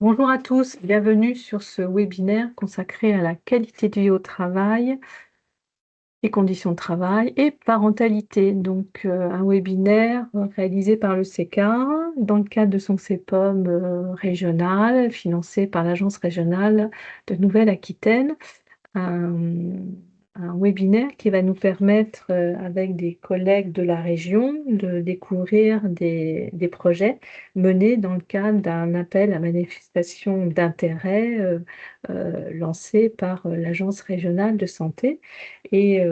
Bonjour à tous, bienvenue sur ce webinaire consacré à la qualité de vie au travail et conditions de travail et parentalité. Donc, un webinaire réalisé par le CECA dans le cadre de son CEPOM régional, financé par l'Agence régionale de Nouvelle-Aquitaine. Un webinaire qui va nous permettre, avec des collègues de la région, de découvrir des projets menés dans le cadre d'un appel à manifestation d'intérêt lancé par l'Agence régionale de santé. Et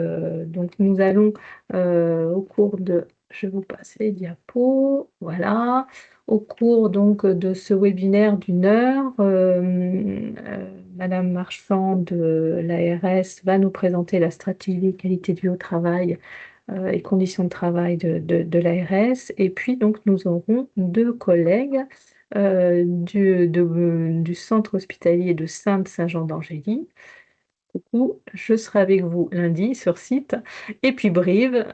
donc nous allons au cours de... Je vous passe les diapos, voilà. Au cours donc de ce webinaire d'une heure, Madame Marchand de l'ARS va nous présenter la stratégie qualité de vie au travail et conditions de travail de l'ARS. Et puis donc nous aurons deux collègues du centre hospitalier de Sainte-Saint-Jean d'Angély. Coucou, je serai avec vous lundi sur site, et puis Brive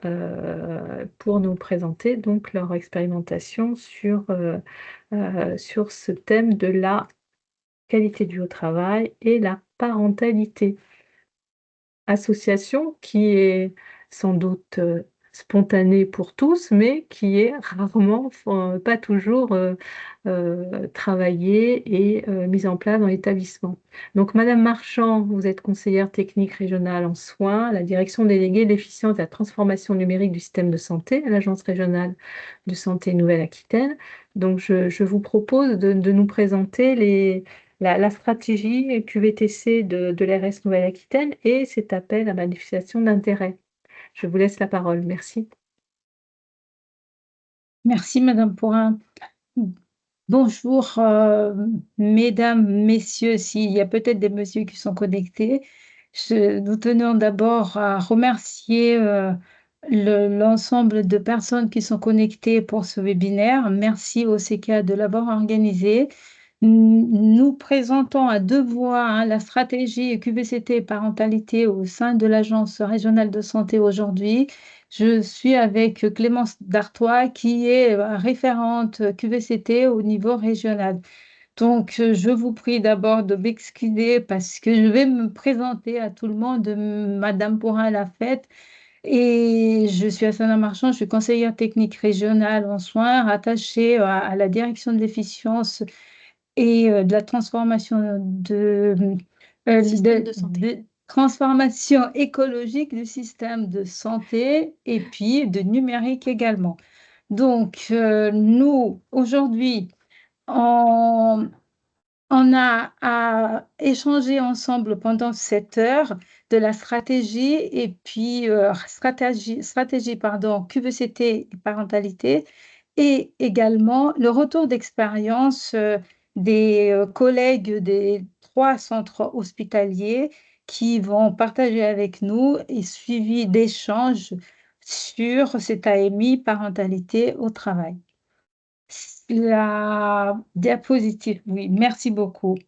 pour nous présenter donc leur expérimentation sur ce thème de la qualité du au travail et la parentalité. Association qui est sans doute spontanée pour tous, mais qui est rarement, pas toujours travaillée et mise en place dans l'établissement. Donc, Madame Marchand, vous êtes conseillère technique régionale en soins, à la direction déléguée de l'efficience et de la transformation numérique du système de santé à l'Agence régionale de santé Nouvelle-Aquitaine. Donc, je vous propose de nous présenter la stratégie QVTC de l'RS Nouvelle-Aquitaine et cet appel à manifestation d'intérêt. Je vous laisse la parole. Merci. Merci, Madame Pourrin. Bonjour, mesdames, messieurs, s'il y a peut-être des messieurs qui sont connectés. Nous tenons d'abord à remercier l'ensemble de personnes qui sont connectées pour ce webinaire. Merci au CK de l'avoir organisé. Nous présentons à deux voix la stratégie QVCT parentalité au sein de l'Agence régionale de santé aujourd'hui. Je suis avec Clémence Dartois, qui est référente QVCT au niveau régional. Donc, je vous prie d'abord de m'excuser parce que je vais me présenter à tout le monde. Madame Pourrin l'a fait. Et je suis Hassana Marchand, je suis conseillère technique régionale en soins, rattachée à la direction de l'efficience et de la transformation transformation écologique du système de santé et puis de numérique également. Donc, nous, aujourd'hui, on, on a à échanger ensemble pendant 7 heures de la stratégie et puis stratégie, QVCT et parentalité, et également le retour d'expérience des collègues des 3 centres hospitaliers qui vont partager avec nous et suivi d'échanges sur cet AMI parentalité au travail. La diapositive, oui, merci beaucoup.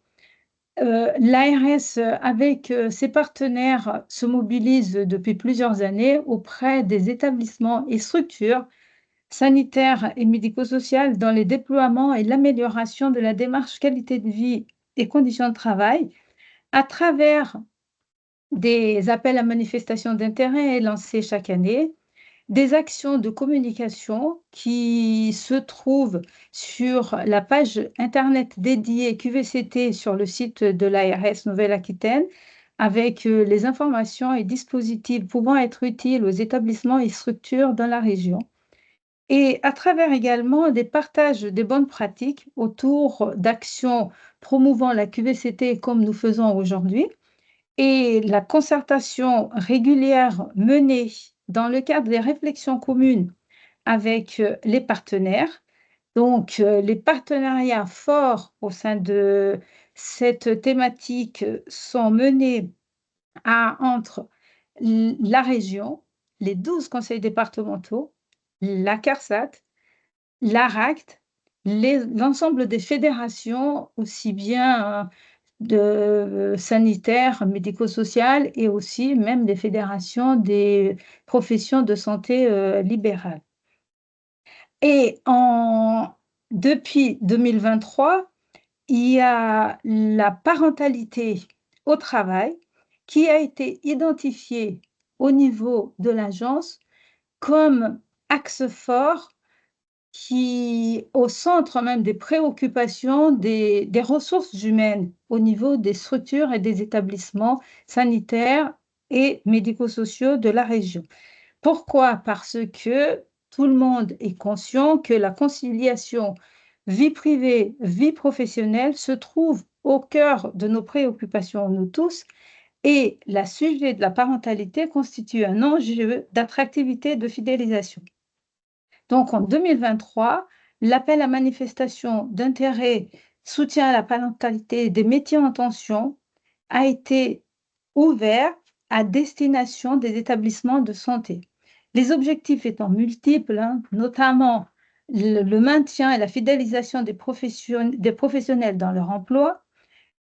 L'ARS, avec ses partenaires, se mobilise depuis plusieurs années auprès des établissements et structures sanitaires et médico-sociales dans les déploiements et l'amélioration de la démarche qualité de vie et conditions de travail à travers des appels à manifestation d'intérêt lancés chaque année, des actions de communication qui se trouvent sur la page Internet dédiée QVCT sur le site de l'ARS Nouvelle-Aquitaine, avec les informations et dispositifs pouvant être utiles aux établissements et structures dans la région. Et à travers également des partages des bonnes pratiques autour d'actions promouvant la QVCT comme nous faisons aujourd'hui, et la concertation régulière menée dans le cadre des réflexions communes avec les partenaires. Donc, les partenariats forts au sein de cette thématique sont menés entre la région, les 12 conseils départementaux, la CARSAT, l'ARACT, l'ensemble des fédérations, aussi bien de sanitaires, médico-sociales et aussi même des fédérations des professions de santé libérales. Et depuis 2023, il y a la parentalité au travail qui a été identifiée au niveau de l'agence comme axe fort qui, au centre même des préoccupations des ressources humaines au niveau des structures et des établissements sanitaires et médico-sociaux de la région. Pourquoi? Parce que tout le monde est conscient que la conciliation vie privée, vie professionnelle se trouve au cœur de nos préoccupations, nous tous, et la sujet de la parentalité constitue un enjeu d'attractivité et de fidélisation. Donc, en 2023, l'appel à manifestation d'intérêt soutien à la parentalité des métiers en tension a été ouvert à destination des établissements de santé. Les objectifs étant multiples, hein, notamment le maintien et la fidélisation des professionnels dans leur emploi,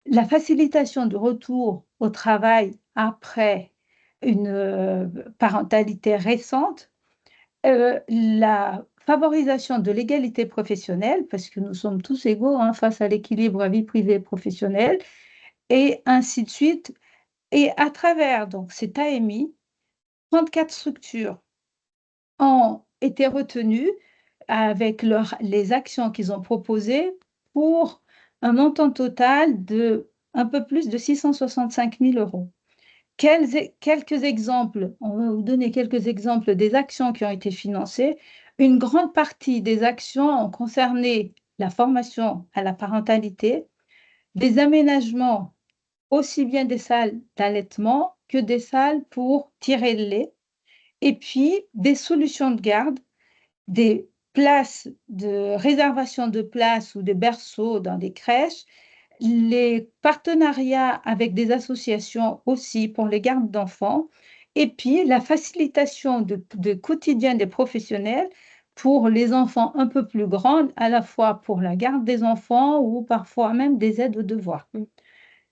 la facilitation du retour au travail après une parentalité récente, la favorisation de l'égalité professionnelle, parce que nous sommes tous égaux hein, face à l'équilibre vie privée et professionnelle, et ainsi de suite. Et à travers donc cet AMI, 34 structures ont été retenues avec les actions qu'ils ont proposées pour un montant total de un peu plus de 665 000 euros. Quelques exemples, on va vous donner quelques exemples des actions qui ont été financées. Une grande partie des actions ont concerné la formation à la parentalité, des aménagements aussi bien des salles d'allaitement que des salles pour tirer le lait, et puis des solutions de garde, des places de réservation de places ou des berceaux dans des crèches, les partenariats avec des associations aussi pour les gardes d'enfants, et puis la facilitation de quotidien des professionnels pour les enfants un peu plus grands, à la fois pour la garde des enfants ou parfois même des aides aux devoirs.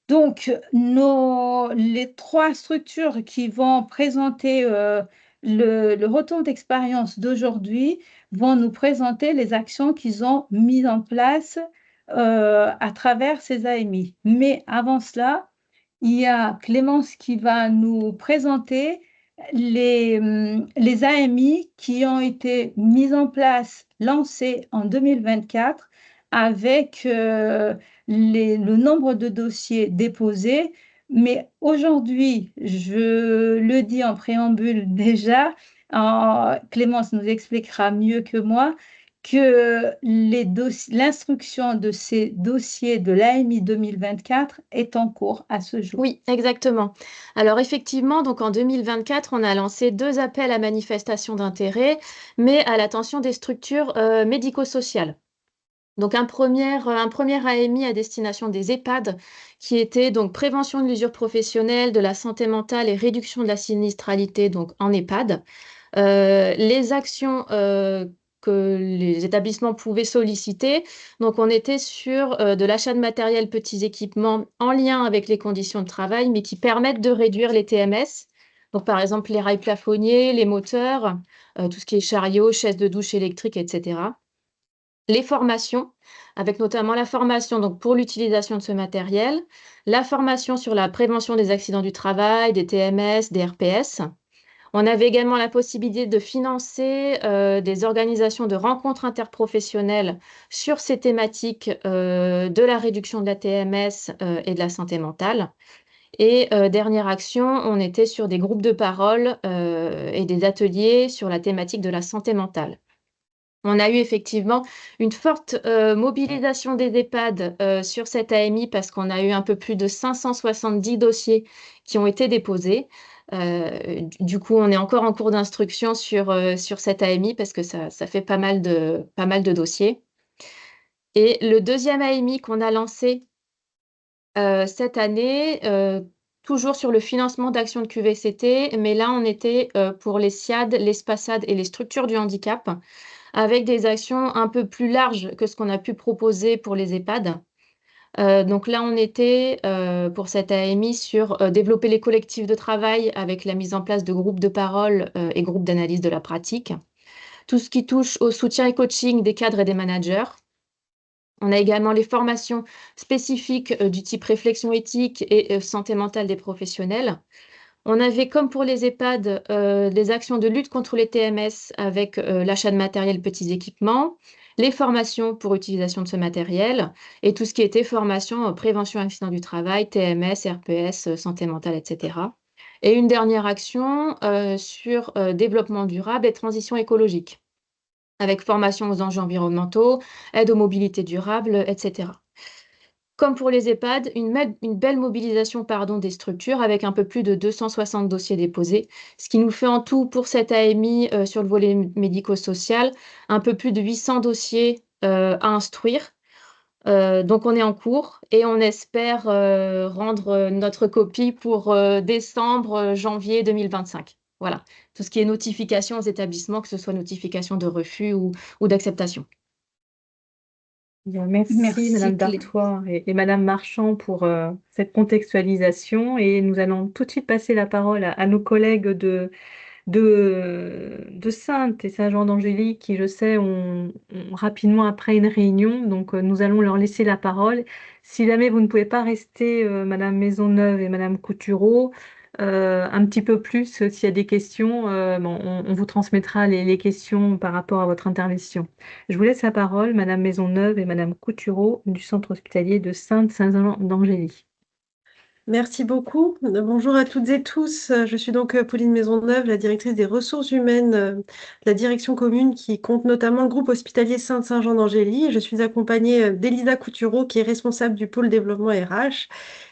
Donc, les trois structures qui vont présenter le retour d'expérience d'aujourd'hui vont nous présenter les actions qu'ils ont mises en place à travers ces AMI. Mais avant cela, il y a Clémence qui va nous présenter les AMI qui ont été mises en place, lancées en 2024 avec le nombre de dossiers déposés. Mais aujourd'hui, je le dis en préambule déjà, Clémence nous expliquera mieux que moi, que l'instruction de ces dossiers de l'AMI 2024 est en cours à ce jour. Oui, exactement. Alors effectivement, donc en 2024, on a lancé 2 appels à manifestation d'intérêt, mais à l'attention des structures médico-sociales. Donc un premier AMI à destination des EHPAD, qui était donc prévention de l'usure professionnelle, de la santé mentale et réduction de la sinistralité donc en EHPAD. Les actions que les établissements pouvaient solliciter. Donc, on était sur de l'achat de matériel, petits équipements en lien avec les conditions de travail, mais qui permettent de réduire les TMS. Donc, par exemple, les rails plafonniers, les moteurs, tout ce qui est chariot, chaises de douche électriques, etc. Les formations, avec notamment la formation donc, pour l'utilisation de ce matériel, la formation sur la prévention des accidents du travail, des TMS, des RPS. On avait également la possibilité de financer des organisations de rencontres interprofessionnelles sur ces thématiques de la réduction de la TMS et de la santé mentale. Et dernière action, on était sur des groupes de parole et des ateliers sur la thématique de la santé mentale. On a eu effectivement une forte mobilisation des EHPAD sur cette AMI parce qu'on a eu un peu plus de 570 dossiers qui ont été déposés. Du coup, on est encore en cours d'instruction sur cette AMI parce que ça fait pas mal de dossiers. Et le deuxième AMI qu'on a lancé cette année, toujours sur le financement d'actions de QVCT, mais là, on était pour les SIAD, les SPASAD et les structures du handicap, avec des actions un peu plus larges que ce qu'on a pu proposer pour les EHPAD. Donc là, on était pour cette AMI sur développer les collectifs de travail avec la mise en place de groupes de parole et groupes d'analyse de la pratique. Tout ce qui touche au soutien et coaching des cadres et des managers. On a également les formations spécifiques du type réflexion éthique et santé mentale des professionnels. On avait, comme pour les EHPAD, des actions de lutte contre les TMS avec l'achat de matériel, petits équipements, les formations pour utilisation de ce matériel et tout ce qui était formation, prévention accident du travail, TMS, RPS, santé mentale, etc. Et une dernière action sur développement durable et transition écologique, avec formation aux enjeux environnementaux, aide aux mobilités durables, etc. Comme pour les EHPAD, une belle mobilisation des structures avec un peu plus de 260 dossiers déposés, ce qui nous fait en tout pour cette AMI sur le volet médico-social un peu plus de 800 dossiers à instruire. Donc on est en cours et on espère rendre notre copie pour décembre, janvier 2025. Voilà, tout ce qui est notification aux établissements, que ce soit notification de refus ou d'acceptation. Bien, merci Merci, Madame Clé. Dartois et Madame Marchand pour cette contextualisation. Et nous allons tout de suite passer la parole à nos collègues de Saintes et Saint-Jean d'Angély qui, je sais, ont rapidement après une réunion. Donc, nous allons leur laisser la parole. Si jamais vous ne pouvez pas rester, Madame Maisonneuve et Madame Coutureau, un petit peu plus, s'il y a des questions, bon, on vous transmettra les questions par rapport à votre intervention. Je vous laisse la parole, Madame Maisonneuve et Madame Coutureau du Centre hospitalier de Saint-Jean d'Angély. Merci beaucoup. Bonjour à toutes et tous. Je suis donc Pauline Maisonneuve, la directrice des ressources humaines de la direction commune qui compte notamment le groupe hospitalier Saint-Jean d'Angély. Je suis accompagnée d'Elisa Coutureau qui est responsable du pôle développement RH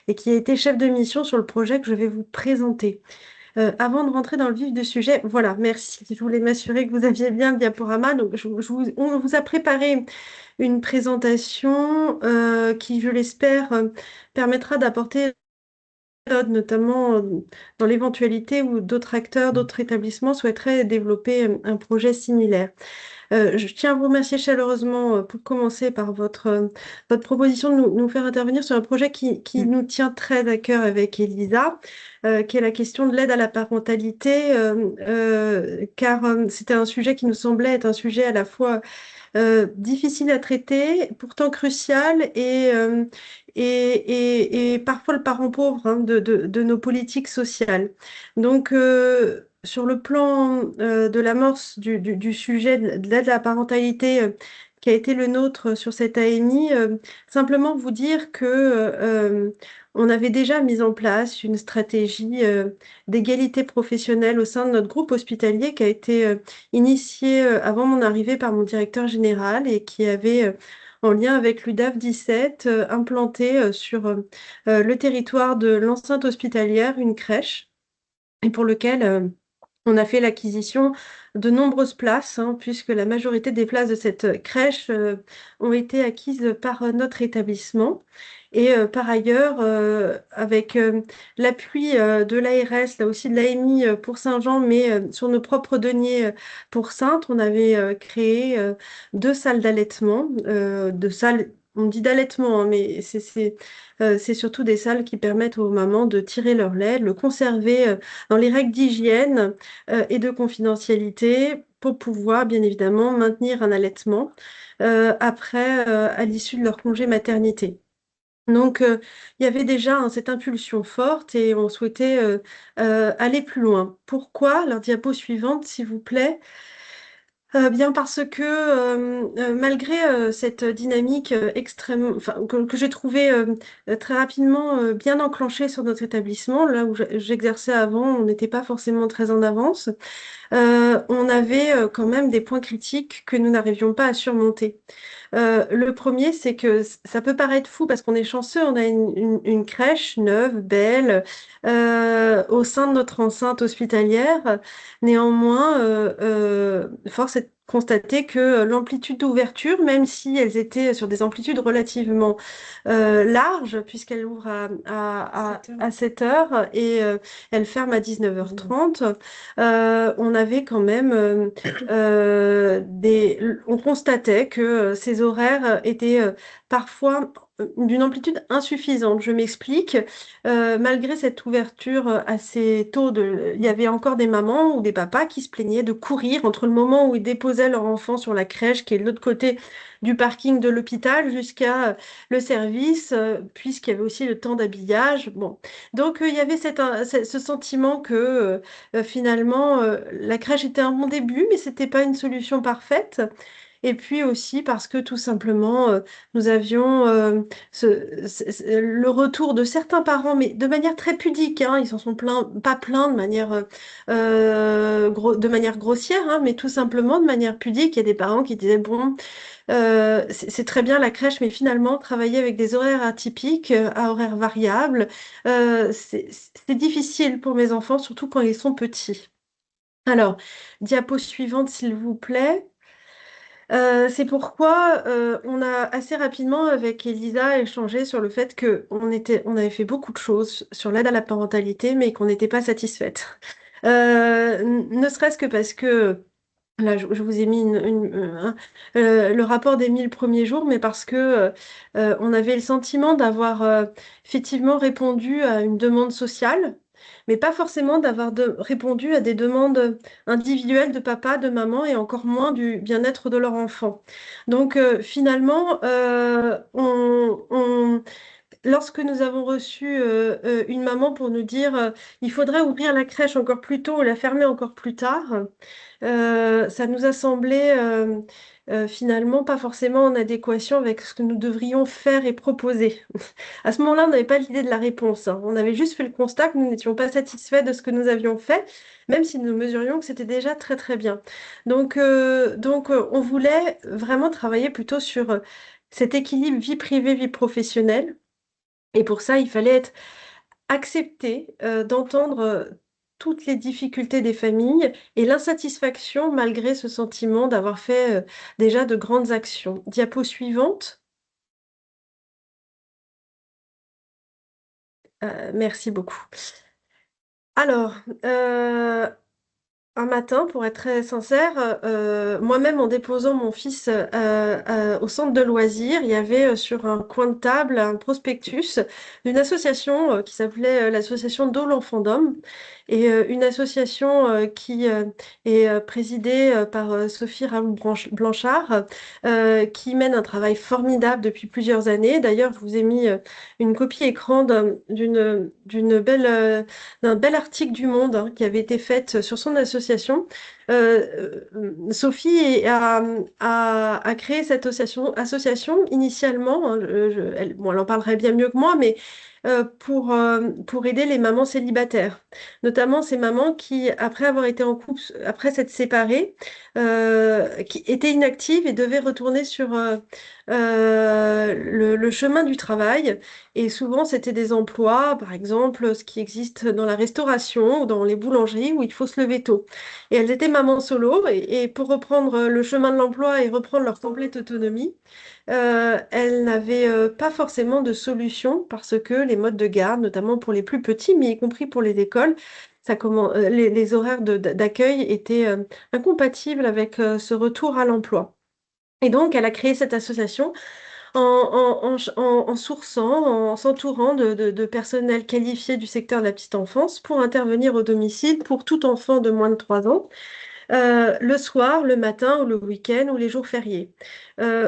et qui a été chef de mission sur le projet que je vais vous présenter. Avant de rentrer dans le vif du sujet, voilà, merci. Je voulais m'assurer que vous aviez bien le diaporama. Donc, on vous a préparé une présentation qui, je l'espère, permettra d'apporter notamment dans l'éventualité où d'autres acteurs, d'autres établissements souhaiteraient développer un projet similaire. Je tiens à vous remercier chaleureusement pour commencer par votre proposition de nous faire intervenir sur un projet qui nous tient très à cœur avec Elisa, qui est la question de l'aide à la parentalité, car c'était un sujet qui nous semblait être un sujet à la fois difficile à traiter, pourtant crucial et parfois le parent pauvre hein, de nos politiques sociales. Donc, sur le plan de l'amorce du sujet de l'aide à la parentalité qui a été le nôtre sur cette AMI, simplement vous dire que on avait déjà mis en place une stratégie d'égalité professionnelle au sein de notre groupe hospitalier qui a été initiée avant mon arrivée par mon directeur général et qui avait, en lien avec l'UDAF 17, implanté sur le territoire de l'enceinte hospitalière une crèche et pour lequel on a fait l'acquisition de nombreuses places, hein, puisque la majorité des places de cette crèche ont été acquises par notre établissement. Et par ailleurs, avec l'appui de l'ARS, là aussi de l'AMI pour Saint-Jean, mais sur nos propres deniers pour Saintes, on avait créé 2 salles d'allaitement, on dit d'allaitement, hein, mais c'est surtout des salles qui permettent aux mamans de tirer leur lait, de le conserver dans les règles d'hygiène et de confidentialité pour pouvoir, bien évidemment, maintenir un allaitement après, à l'issue de leur congé maternité. Donc, il y avait déjà hein, cette impulsion forte et on souhaitait aller plus loin. Pourquoi? La diapo suivante, s'il vous plaît. Bien parce que malgré cette dynamique extrêmement, enfin, que j'ai trouvée très rapidement bien enclenchée sur notre établissement, là où j'exerçais avant, on n'était pas forcément très en avance. On avait quand même des points critiques que nous n'arrivions pas à surmonter. Le premier, c'est que ça peut paraître fou parce qu'on est chanceux, on a une crèche neuve, belle, au sein de notre enceinte hospitalière. Néanmoins, force est de constater que l'amplitude d'ouverture, même si elles étaient sur des amplitudes relativement larges, puisqu'elle ouvre à 7 heures et elle ferme à 19h30, on avait quand même on constatait que ces horaires étaient parfois d'une amplitude insuffisante. Je m'explique. Malgré cette ouverture assez tôt, il y avait encore des mamans ou des papas qui se plaignaient de courir entre le moment où ils déposaient leur enfant sur la crèche, qui est de l'autre côté du parking de l'hôpital, jusqu'à le service, puisqu'il y avait aussi le temps d'habillage. Bon. Donc, il y avait ce sentiment que finalement, la crèche était un bon début, mais ce n'était pas une solution parfaite. Et puis aussi parce que tout simplement, nous avions le retour de certains parents, mais de manière très pudique, hein, ils s'en sont plaints, pas plaints de manière, de manière grossière, hein, mais tout simplement de manière pudique. Il y a des parents qui disaient, bon, c'est très bien la crèche, mais finalement, travailler avec des horaires atypiques, à horaires variables, c'est difficile pour mes enfants, surtout quand ils sont petits. Alors, diapo suivante, s'il vous plaît. C'est pourquoi on a assez rapidement avec Elisa échangé sur le fait on avait fait beaucoup de choses sur l'aide à la parentalité, mais qu'on n'était pas satisfaite. Ne serait-ce que parce que là, je vous ai mis le rapport des 1000 premiers jours, mais parce que on avait le sentiment d'avoir effectivement répondu à une demande sociale, mais pas forcément d'avoir répondu à des demandes individuelles de papa, de maman, et encore moins du bien-être de leur enfant. Donc finalement, lorsque nous avons reçu une maman pour nous dire il faudrait ouvrir la crèche encore plus tôt ou la fermer encore plus tard, ça nous a semblé finalement pas forcément en adéquation avec ce que nous devrions faire et proposer. À ce moment-là, on n'avait pas l'idée de la réponse, hein. On avait juste fait le constat que nous n'étions pas satisfaits de ce que nous avions fait, même si nous mesurions que c'était déjà très très bien. Donc, on voulait vraiment travailler plutôt sur cet équilibre vie privée, vie professionnelle. Et pour ça, il fallait être accepté d'entendre toutes les difficultés des familles et l'insatisfaction malgré ce sentiment d'avoir fait déjà de grandes actions. Diapo suivante. Merci beaucoup. Alors, un matin, pour être très sincère, moi-même en déposant mon fils au centre de loisirs, il y avait sur un coin de table un prospectus d'une association qui s'appelait l'association Dole Enfants d'Homme, et une association qui est présidée par Sophie Raoul Blanchard, qui mène un travail formidable depuis plusieurs années. D'ailleurs, je vous ai mis une copie écran d'un bel article du Monde, hein, qui avait été fait sur son association. Sophie a créé cette association initialement, hein, bon, elle en parlerait bien mieux que moi, mais pour aider les mamans célibataires, notamment ces mamans qui, après avoir été en couple, après s'être séparées, qui étaient inactives et devaient retourner sur le chemin du travail. Et souvent, c'était des emplois, par exemple, ce qui existe dans la restauration ou dans les boulangeries où il faut se lever tôt. Et elles étaient mamans solo, et pour reprendre le chemin de l'emploi et reprendre leur complète autonomie, elles n'avaient pas forcément de solution parce que les modes de garde, notamment pour les plus petits, mais y compris pour les écoles, les horaires d'accueil étaient incompatibles avec ce retour à l'emploi. Et donc, elle a créé cette association en sourçant, en s'entourant de personnel qualifié du secteur de la petite enfance pour intervenir au domicile pour tout enfant de moins de 3 ans, le soir, le matin ou le week-end ou les jours fériés.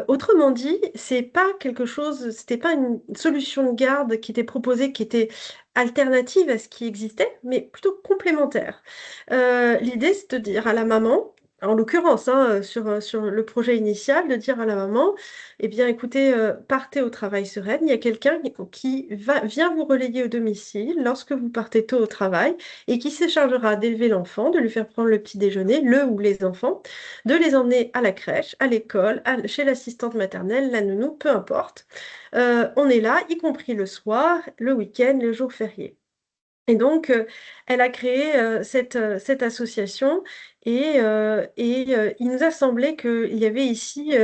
Autrement dit, c'est pas quelque chose, c'était pas une solution de garde qui était proposée, qui était alternative à ce qui existait, mais plutôt complémentaire. L'idée, c'est de dire à la maman, en l'occurrence, hein, sur le projet initial, de dire à la maman, eh bien, écoutez, partez au travail sereine, il y a quelqu'un qui vient vous relayer au domicile lorsque vous partez tôt au travail et qui se chargera d'élever l'enfant, de lui faire prendre le petit déjeuner, le ou les enfants, de les emmener à la crèche, à l'école, chez l'assistante maternelle, la nounou, peu importe. On est là, y compris le soir, le week-end, le jour férié. Et donc, elle a créé cette association, et il nous a semblé qu'il y avait ici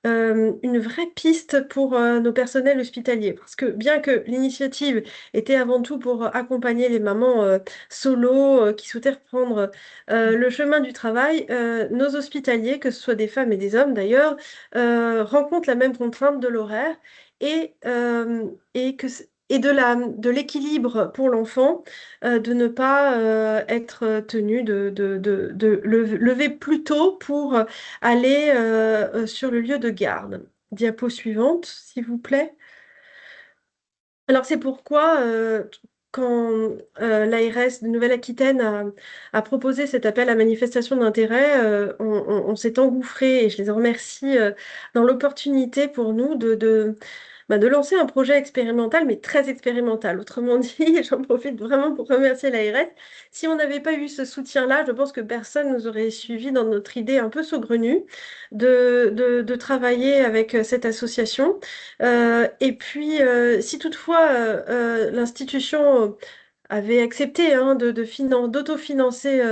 une vraie piste pour nos personnels hospitaliers. Parce que bien que l'initiative était avant tout pour accompagner les mamans solo qui souhaitaient reprendre le chemin du travail, nos hospitaliers, que ce soit des femmes et des hommes d'ailleurs, rencontrent la même contrainte de l'horaire. et de l'équilibre pour l'enfant, de ne pas être tenu de lever plus tôt pour aller sur le lieu de garde. Diapo suivante, s'il vous plaît. Alors c'est pourquoi quand l'ARS de Nouvelle-Aquitaine a proposé cet appel à manifestation d'intérêt, on s'est engouffré, et je les en remercie, dans l'opportunité pour nous de lancer un projet expérimental, mais très expérimental. Autrement dit, j'en profite vraiment pour remercier l'ARS. Si on n'avait pas eu ce soutien-là, je pense que personne nous aurait suivi dans notre idée un peu saugrenue de travailler avec cette association. Et puis, si toutefois l'institution avait accepté d'autofinancer,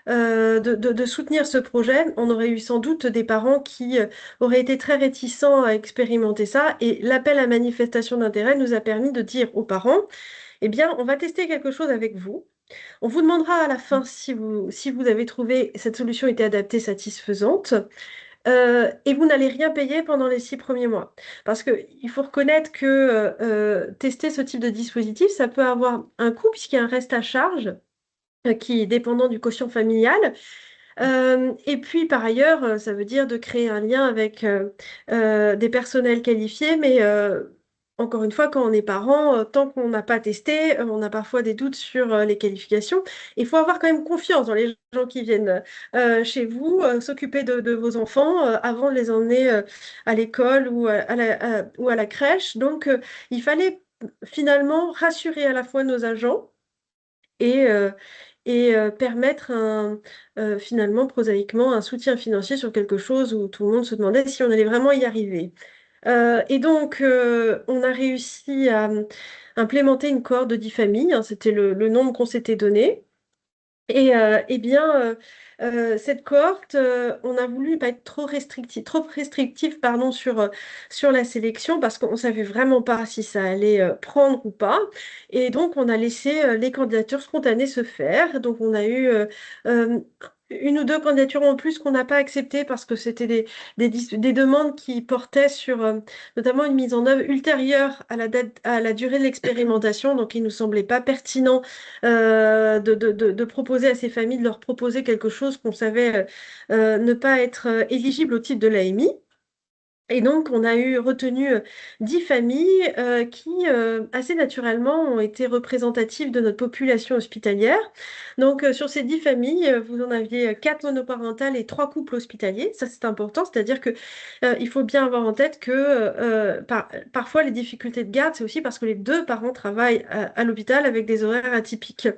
de soutenir ce projet, on aurait eu sans doute des parents qui auraient été très réticents à expérimenter ça. Et l'appel à manifestation d'intérêt nous a permis de dire aux parents, eh bien, on va tester quelque chose avec vous. On vous demandera à la fin si vous avez trouvé cette solution était adaptée, satisfaisante. Et vous n'allez rien payer pendant les 6 premiers mois. Parce qu'il faut reconnaître que tester ce type de dispositif, ça peut avoir un coût puisqu'il y a un reste à charge qui est dépendant du quotient familial. Et puis, par ailleurs, ça veut dire de créer un lien avec des personnels qualifiés, mais encore une fois, quand on est parent, tant qu'on n'a pas testé, on a parfois des doutes sur les qualifications. Il faut avoir quand même confiance dans les gens qui viennent chez vous, s'occuper de vos enfants avant de les emmener à l'école ou à la crèche. Donc, il fallait finalement rassurer à la fois nos agents et, permettre finalement, prosaïquement, un soutien financier sur quelque chose où tout le monde se demandait si on allait vraiment y arriver. Et donc, on a réussi à implémenter une cohorte de 10 familles, hein, c'était le nombre qu'on s'était donné. Et eh bien, cette cohorte, on a voulu pas être trop restrictif, pardon, sur la sélection parce qu'on savait vraiment pas si ça allait prendre ou pas. Et donc, on a laissé les candidatures spontanées se faire. Donc, on a eu euh, une ou deux candidatures en plus qu'on n'a pas acceptées parce que c'était des demandes qui portaient sur notamment une mise en œuvre ultérieure à la durée de l'expérimentation. Donc, il nous semblait pas pertinent de proposer à ces familles, de leur proposer quelque chose qu'on savait ne pas être éligible au titre de l'AMI. Et donc, on a retenu 10 familles qui, assez naturellement, ont été représentatives de notre population hospitalière. Donc, sur ces 10 familles, vous en aviez 4 monoparentales et 3 couples hospitaliers. Ça, c'est important, c'est-à-dire que il faut bien avoir en tête que parfois, les difficultés de garde, c'est aussi parce que les deux parents travaillent à l'hôpital avec des horaires atypiques.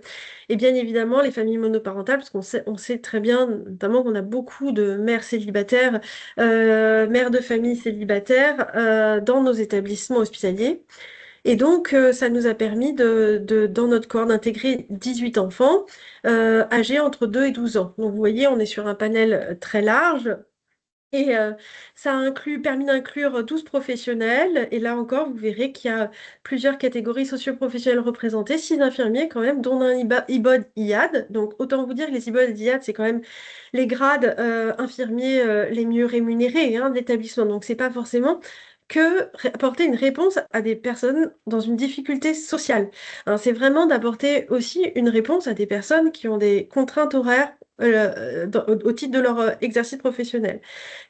Et bien évidemment, les familles monoparentales, parce on sait très bien, notamment qu'on a beaucoup de mères célibataires, mères de famille célibataires dans nos établissements hospitaliers. Et donc, ça nous a permis, dans notre corps, d'intégrer 18 enfants âgés entre 2 et 12 ans. Donc, vous voyez, on est sur un panel très large. Et ça a permis d'inclure 12 professionnels. Et là encore, vous verrez qu'il y a plusieurs catégories socio-professionnelles représentées, 6 infirmiers quand même, dont un IBOD IAD. Donc autant vous dire que les IBOD IAD, c'est quand même les grades infirmiers les mieux rémunérés de l'établissement. Donc c'est pas forcément que apporter une réponse à des personnes dans une difficulté sociale. Hein, c'est vraiment d'apporter aussi une réponse à des personnes qui ont des contraintes horaires au titre de leur exercice professionnel.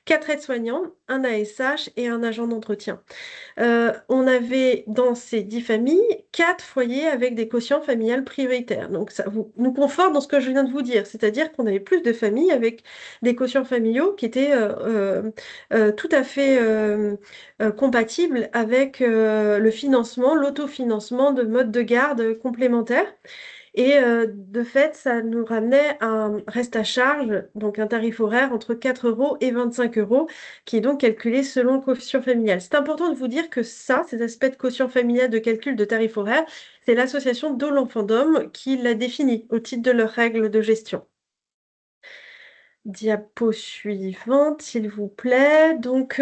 4 aides-soignants, un ASH et un agent d'entretien. On avait dans ces 10 familles 4 foyers avec des quotients familiales prioritaires. Donc ça nous conforte dans ce que je viens de vous dire, c'est-à-dire qu'on avait plus de familles avec des quotients familiaux qui étaient tout à fait compatibles avec le financement, l'autofinancement de modes de garde complémentaires. Et de fait, ça nous ramenait à un reste à charge, donc un tarif horaire entre 4 euros et 25 euros, qui est donc calculé selon le quotient familial. C'est important de vous dire que ça, ces aspects de quotient familial de calcul de tarif horaire, c'est l'association Dole Enfant d'Homme qui l'a défini au titre de leurs règles de gestion. Diapo suivante, s'il vous plaît. Donc,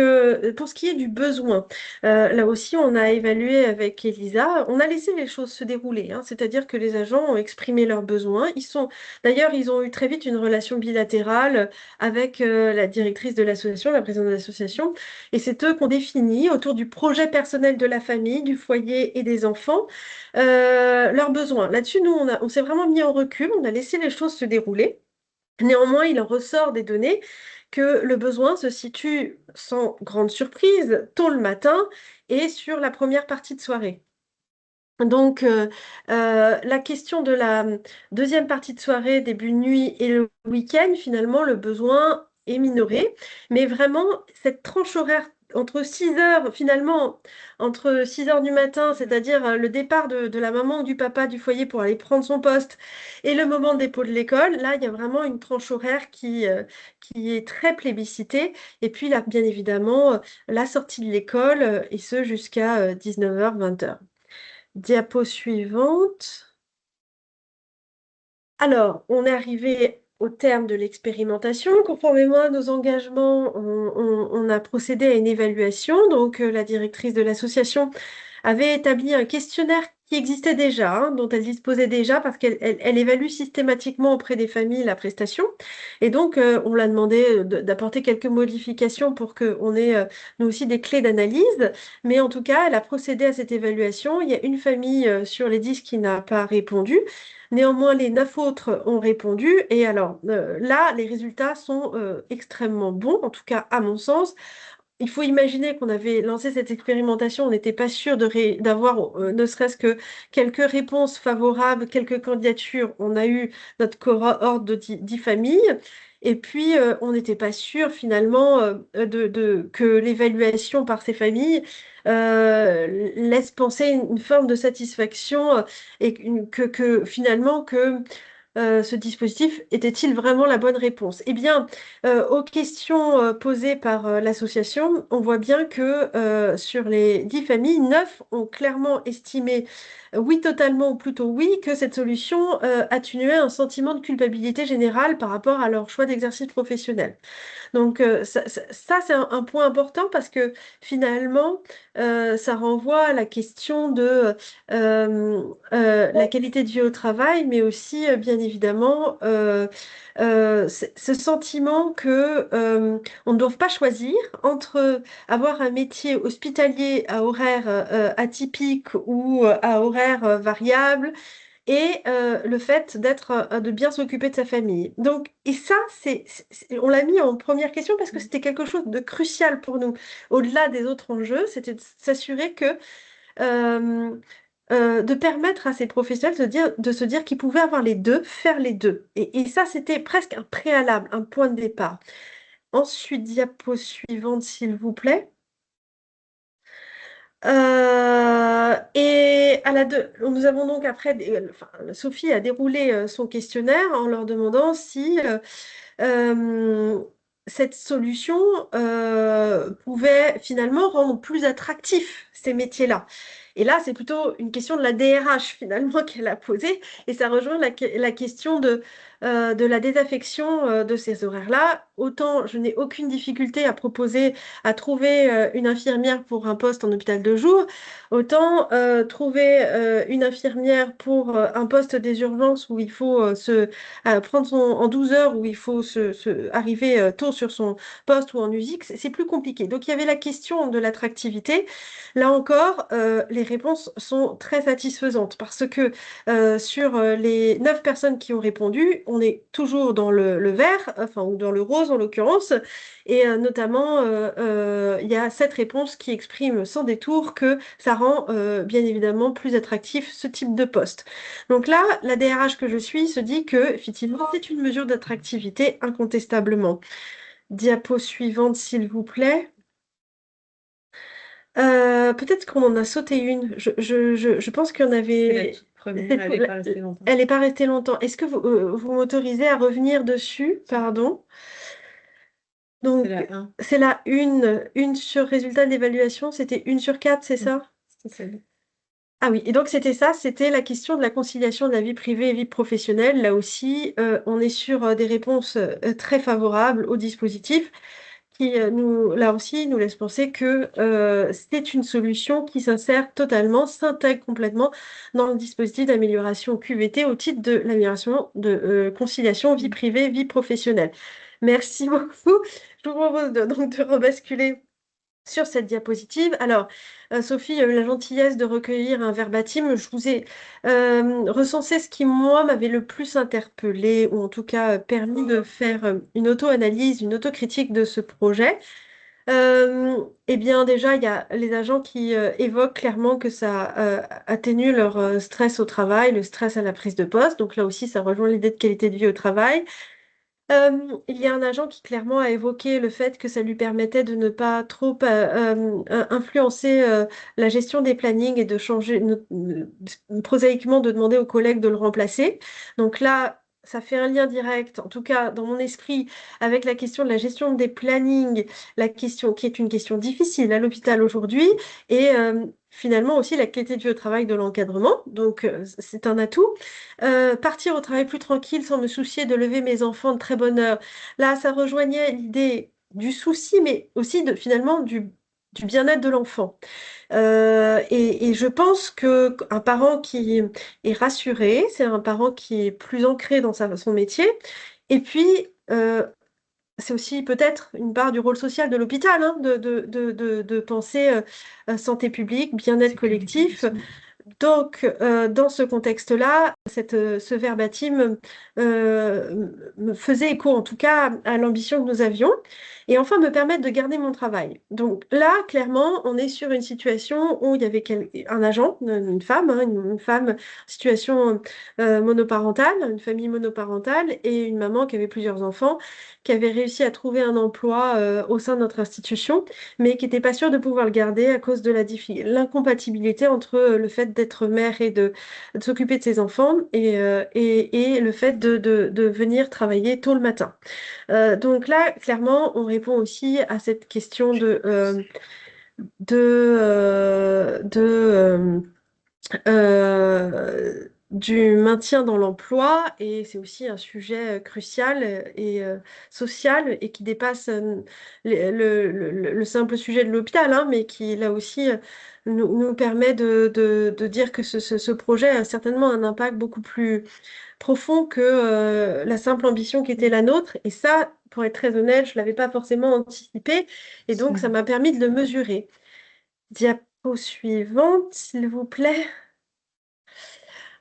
pour ce qui est du besoin, là aussi, on a évalué avec Elisa, on a laissé les choses se dérouler, hein, c'est-à-dire que les agents ont exprimé leurs besoins. D'ailleurs, ils ont eu très vite une relation bilatérale avec la directrice de l'association, la présidente de l'association, et c'est eux qui ont défini, autour du projet personnel de la famille, du foyer et des enfants, leurs besoins. Là-dessus, nous, on s'est vraiment mis en recul, on a laissé les choses se dérouler. Néanmoins, il en ressort des données que le besoin se situe, sans grande surprise, tôt le matin et sur la première partie de soirée. Donc, la question de la deuxième partie de soirée, début de nuit et le week-end, finalement, le besoin est minoré. Mais vraiment, cette tranche horaire entre 6 heures, finalement, entre 6 heures du matin, c'est-à-dire le départ de la maman ou du papa du foyer pour aller prendre son poste, et le moment de dépôt de l'école, là, il y a vraiment une tranche horaire qui est très plébiscitée. Et puis, là, bien évidemment, la sortie de l'école, et ce jusqu'à 19 h, 20 h. Diapo suivante. Alors, on est arrivé au terme de l'expérimentation. Conformément à nos engagements, on a procédé à une évaluation. Donc, la directrice de l'association avait établi un questionnaire qui existait déjà, hein, dont elle disposait déjà, parce qu'elle évalue systématiquement auprès des familles la prestation. Et donc, on l'a demandé d'apporter quelques modifications pour qu'on ait, nous aussi, des clés d'analyse. Mais en tout cas, elle a procédé à cette évaluation. Il y a une famille sur les 10 qui n'a pas répondu. Néanmoins, les 9 autres ont répondu. Et alors, là, les résultats sont extrêmement bons, en tout cas à mon sens. Il faut imaginer qu'on avait lancé cette expérimentation, on n'était pas sûr d'avoir ne serait-ce que quelques réponses favorables, quelques candidatures. On a eu notre cohorte de 10 familles. Et puis, on n'était pas sûr finalement que l'évaluation par ces familles laisse penser une forme de satisfaction et finalement que ce dispositif était-il vraiment la bonne réponse? Eh bien, aux questions posées par l'association, on voit bien que sur les 10 familles, 9 ont clairement estimé, oui totalement ou plutôt oui, que cette solution atténuait un sentiment de culpabilité générale par rapport à leur choix d'exercice professionnel. Donc ça, c'est un point important parce que finalement, ça renvoie à la question de la qualité de vie au travail, mais aussi, bien évidemment, ce sentiment que on ne doit pas choisir entre avoir un métier hospitalier à horaire atypique ou à horaire variable et le fait de bien s'occuper de sa famille. Donc, et ça, on l'a mis en première question parce que c'était quelque chose de crucial pour nous. Au-delà des autres enjeux, c'était de s'assurer que euh, de permettre à ces professionnels de se dire qu'ils pouvaient avoir les deux, faire les deux. Et ça, c'était presque un préalable, un point de départ. Ensuite, diapo suivante, s'il vous plaît. Et nous avons donc après, Sophie a déroulé son questionnaire en leur demandant si euh, cette solution pouvait finalement rendre plus attractifs ces métiers-là. Et là, c'est plutôt une question de la DRH finalement qu'elle a posée, et ça rejoint la question de la désaffection de ces horaires-là. Autant je n'ai aucune difficulté à trouver une infirmière pour un poste en hôpital de jour, autant trouver une infirmière pour un poste des urgences où il faut prendre en 12 heures, où il faut arriver tôt sur son poste ou en USIC, c'est plus compliqué. Donc il y avait la question de l'attractivité. Là encore, les réponses sont très satisfaisantes parce que sur les 9 personnes qui ont répondu, on est toujours dans le vert, enfin, ou dans le rose en l'occurrence, et notamment, il y a cette réponse qui exprime sans détour que ça rend bien évidemment plus attractif ce type de poste. Donc là, la DRH que je suis se dit que effectivement, c'est une mesure d'attractivité incontestablement. Diapo suivante, s'il vous plaît. Peut-être qu'on en a sauté une. Je pense qu'il y en C'est la avait. toute première, elle n'est pas restée longtemps. Elle n'est pas restée longtemps. Est-ce que vous m'autorisez à revenir dessus? Pardon. Donc, C'est la 1. c'est la une sur résultat d'évaluation. C'était 1 sur 4, c'est ça? C'est celle-là. Ah oui, et donc c'était ça, c'était la question de la conciliation de la vie privée et vie professionnelle. Là aussi, on est sur des réponses très favorables au dispositif qui, là aussi, nous laisse penser que c'est une solution qui s'insère totalement, s'intègre complètement dans le dispositif d'amélioration QVT au titre de l'amélioration de conciliation vie privée, vie professionnelle. Merci beaucoup. Je vous propose donc de rebasculer sur cette diapositive. Alors, Sophie a eu la gentillesse de recueillir un verbatim. Je vous ai recensé ce qui, moi, m'avait le plus interpellé, ou en tout cas permis de faire une auto-analyse, une autocritique de ce projet. Eh bien, déjà, il y a les agents qui évoquent clairement que ça atténue leur stress au travail, le stress à la prise de poste. Donc là aussi, ça rejoint l'idée de qualité de vie au travail. Il y a un agent qui clairement a évoqué le fait que ça lui permettait de ne pas trop influencer la gestion des plannings et de changer, prosaïquement, de demander aux collègues de le remplacer. Donc là, ça fait un lien direct, en tout cas dans mon esprit, avec la question de la gestion des plannings, la question qui est une question difficile à l'hôpital aujourd'hui, et finalement aussi la qualité de vie au travail de l'encadrement. Donc c'est un atout. Partir au travail plus tranquille sans me soucier de lever mes enfants de très bonne heure. Là, ça rejoignait l'idée du souci, mais aussi finalement du bien-être de l'enfant. Et je pense qu'un parent qui est rassuré, c'est un parent qui est plus ancré dans son métier. Et puis, c'est aussi peut-être une part du rôle social de l'hôpital, hein, de penser santé publique, bien-être collectif. Donc, dans ce contexte-là, ce verbatim me faisait écho, en tout cas, à l'ambition que nous avions, et enfin me permettre de garder mon travail. Donc là, clairement, on est sur une situation où il y avait un agent, une femme, hein, une femme en situation monoparentale, une famille monoparentale, et une maman qui avait plusieurs enfants, qui avait réussi à trouver un emploi au sein de notre institution, mais qui n'était pas sûre de pouvoir le garder à cause de l'incompatibilité entre le fait d'être mère et de s'occuper de ses enfants et le fait de venir travailler tôt le matin. Donc là, clairement, on répond aussi à cette question du maintien dans l'emploi, et c'est aussi un sujet crucial et social et qui dépasse le simple sujet de l'hôpital, hein, mais qui là aussi nous permet de dire que ce projet a certainement un impact beaucoup plus profond que la simple ambition qui était la nôtre. Et ça, pour être très honnête, je ne l'avais pas forcément anticipé, et donc ça m'a permis de le mesurer. Diapo suivante, s'il vous plaît.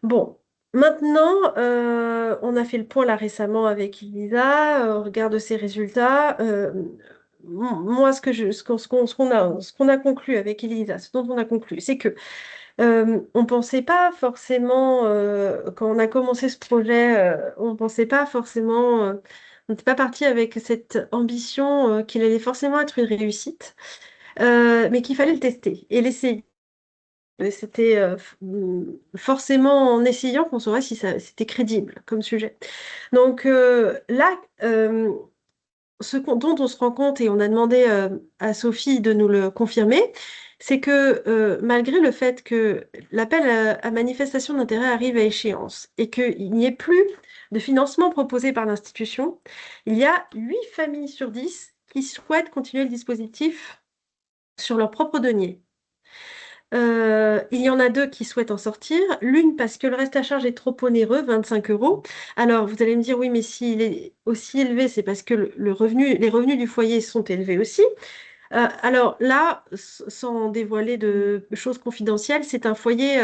Bon, maintenant, on a fait le point là récemment avec Elisa, au regard de ses résultats. Moi, ce qu'on a conclu avec Elisa, ce dont on a conclu, c'est que on pensait pas forcément, quand on a commencé ce projet, on pensait pas forcément, on n'était pas parti avec cette ambition qu'il allait forcément être une réussite, mais qu'il fallait le tester et l'essayer. C'était forcément en essayant qu'on saurait si c'était crédible comme sujet. Donc là, dont on se rend compte, et on a demandé à Sophie de nous le confirmer, c'est que malgré le fait que l'appel à manifestation d'intérêt arrive à échéance et qu'il n'y ait plus de financement proposé par l'institution, il y a 8 familles sur 10 qui souhaitent continuer le dispositif sur leur propre denier. Il y en a 2 qui souhaitent en sortir. L'une parce que le reste à charge est trop onéreux, 25 €. Alors, vous allez me dire, oui, mais s'il est aussi élevé, c'est parce que les revenus du foyer sont élevés aussi. Alors là, sans dévoiler de choses confidentielles, c'est un foyer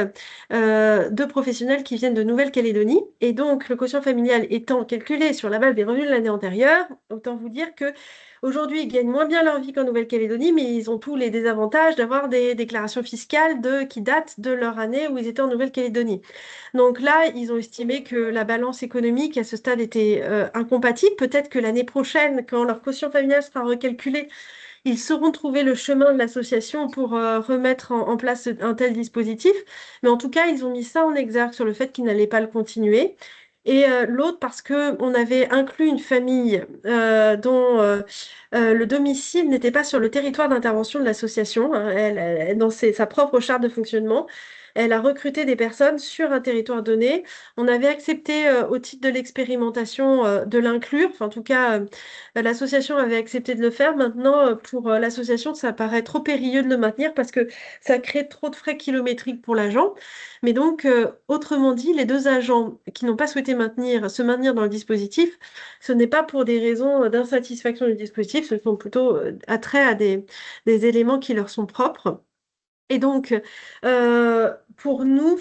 de professionnels qui viennent de Nouvelle-Calédonie. Et donc, le quotient familial étant calculé sur la base des revenus de l'année antérieure, autant vous dire que aujourd'hui, ils gagnent moins bien leur vie qu'en Nouvelle-Calédonie, mais ils ont tous les désavantages d'avoir des déclarations fiscales qui datent de leur année où ils étaient en Nouvelle-Calédonie. Donc là, ils ont estimé que la balance économique à ce stade était incompatible. Peut-être que l'année prochaine, quand leur quotient familial sera recalculé, ils sauront trouver le chemin de l'association pour remettre en place un tel dispositif. Mais en tout cas, ils ont mis ça en exergue sur le fait qu'ils n'allaient pas le continuer. Et l'autre, parce qu'on avait inclus une famille dont le domicile n'était pas sur le territoire d'intervention de l'association, hein, dans sa propre charte de fonctionnement. Elle a recruté des personnes sur un territoire donné. On avait accepté au titre de l'expérimentation de l'inclure. Enfin, en tout cas, l'association avait accepté de le faire. Maintenant, pour l'association, ça paraît trop périlleux de le maintenir parce que ça crée trop de frais kilométriques pour l'agent. Mais donc, autrement dit, les deux agents qui n'ont pas souhaité se maintenir dans le dispositif, ce n'est pas pour des raisons d'insatisfaction du dispositif, ce sont plutôt attrait à des éléments qui leur sont propres. Et donc, pour nous,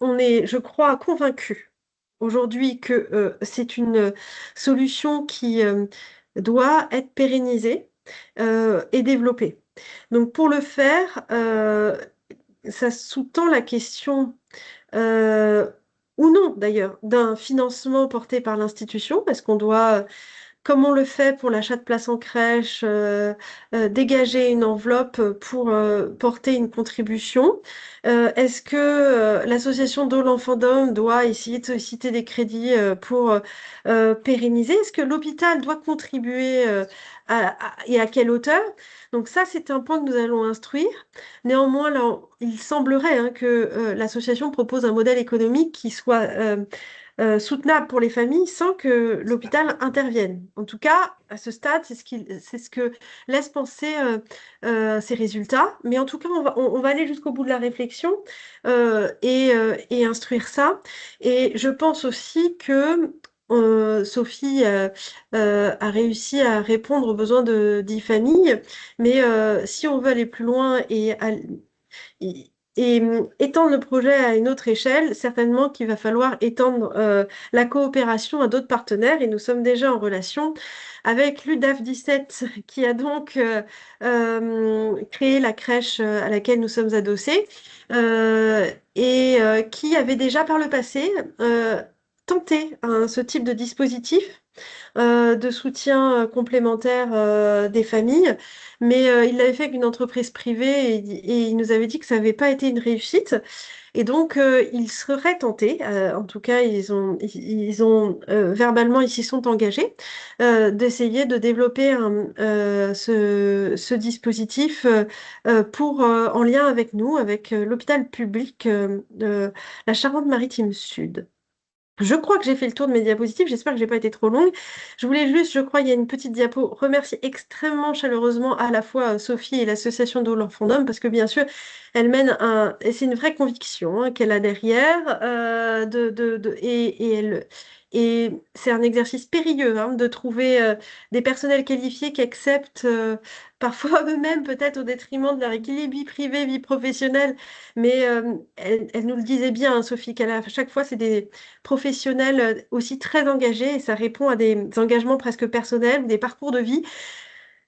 on est, je crois, convaincus aujourd'hui que c'est une solution qui doit être pérennisée et développée. Donc, pour le faire, ça sous-tend la question, euh, ou non d'ailleurs, d'un financement porté par l'institution, parce qu'on doit comme on le fait pour l'achat de places en crèche, dégager une enveloppe pour porter une contribution. Est-ce que l'association Dole Enfants d'Homme doit essayer de solliciter des crédits pour pérenniser? Est-ce que l'hôpital doit contribuer et à quelle hauteur? Donc ça, c'est un point que nous allons instruire. Néanmoins, là, il semblerait que l'association propose un modèle économique qui soit soutenable pour les familles sans que l'hôpital intervienne. En tout cas, à ce stade, c'est ce que laisse penser ces résultats. Mais en tout cas, on va aller jusqu'au bout de la réflexion et instruire ça. Et je pense aussi que Sophie a réussi à répondre aux besoins de 10 familles, mais si on veut aller plus loin et étendre le projet à une autre échelle, certainement qu'il va falloir étendre la coopération à d'autres partenaires et nous sommes déjà en relation avec l'UDAF 17 qui a donc créé la crèche à laquelle nous sommes adossés et qui avait déjà par le passé tenté ce type de dispositif de soutien complémentaire des familles, mais il l'avait fait avec une entreprise privée et il nous avait dit que ça n'avait pas été une réussite. Et donc, ils seraient tentés, en tout cas, verbalement, ils s'y sont engagés, d'essayer de développer ce dispositif en lien avec nous, avec l'hôpital public de la Charente-Maritime Sud. Je crois que j'ai fait le tour de mes diapositives. J'espère que j'ai pas été trop longue. Je voulais juste, je crois, il y a une petite diapo, remercier extrêmement chaleureusement à la fois Sophie et l'association de l'Enfant d'Homme parce que bien sûr, elle mène et c'est une vraie conviction qu'elle a derrière, et c'est un exercice périlleux de trouver des personnels qualifiés qui acceptent parfois eux-mêmes peut-être au détriment de leur équilibre vie privée, vie professionnelle, mais elle nous le disait bien, Sophie, qu'à chaque fois, c'est des professionnels aussi très engagés et ça répond à des engagements presque personnels, des parcours de vie.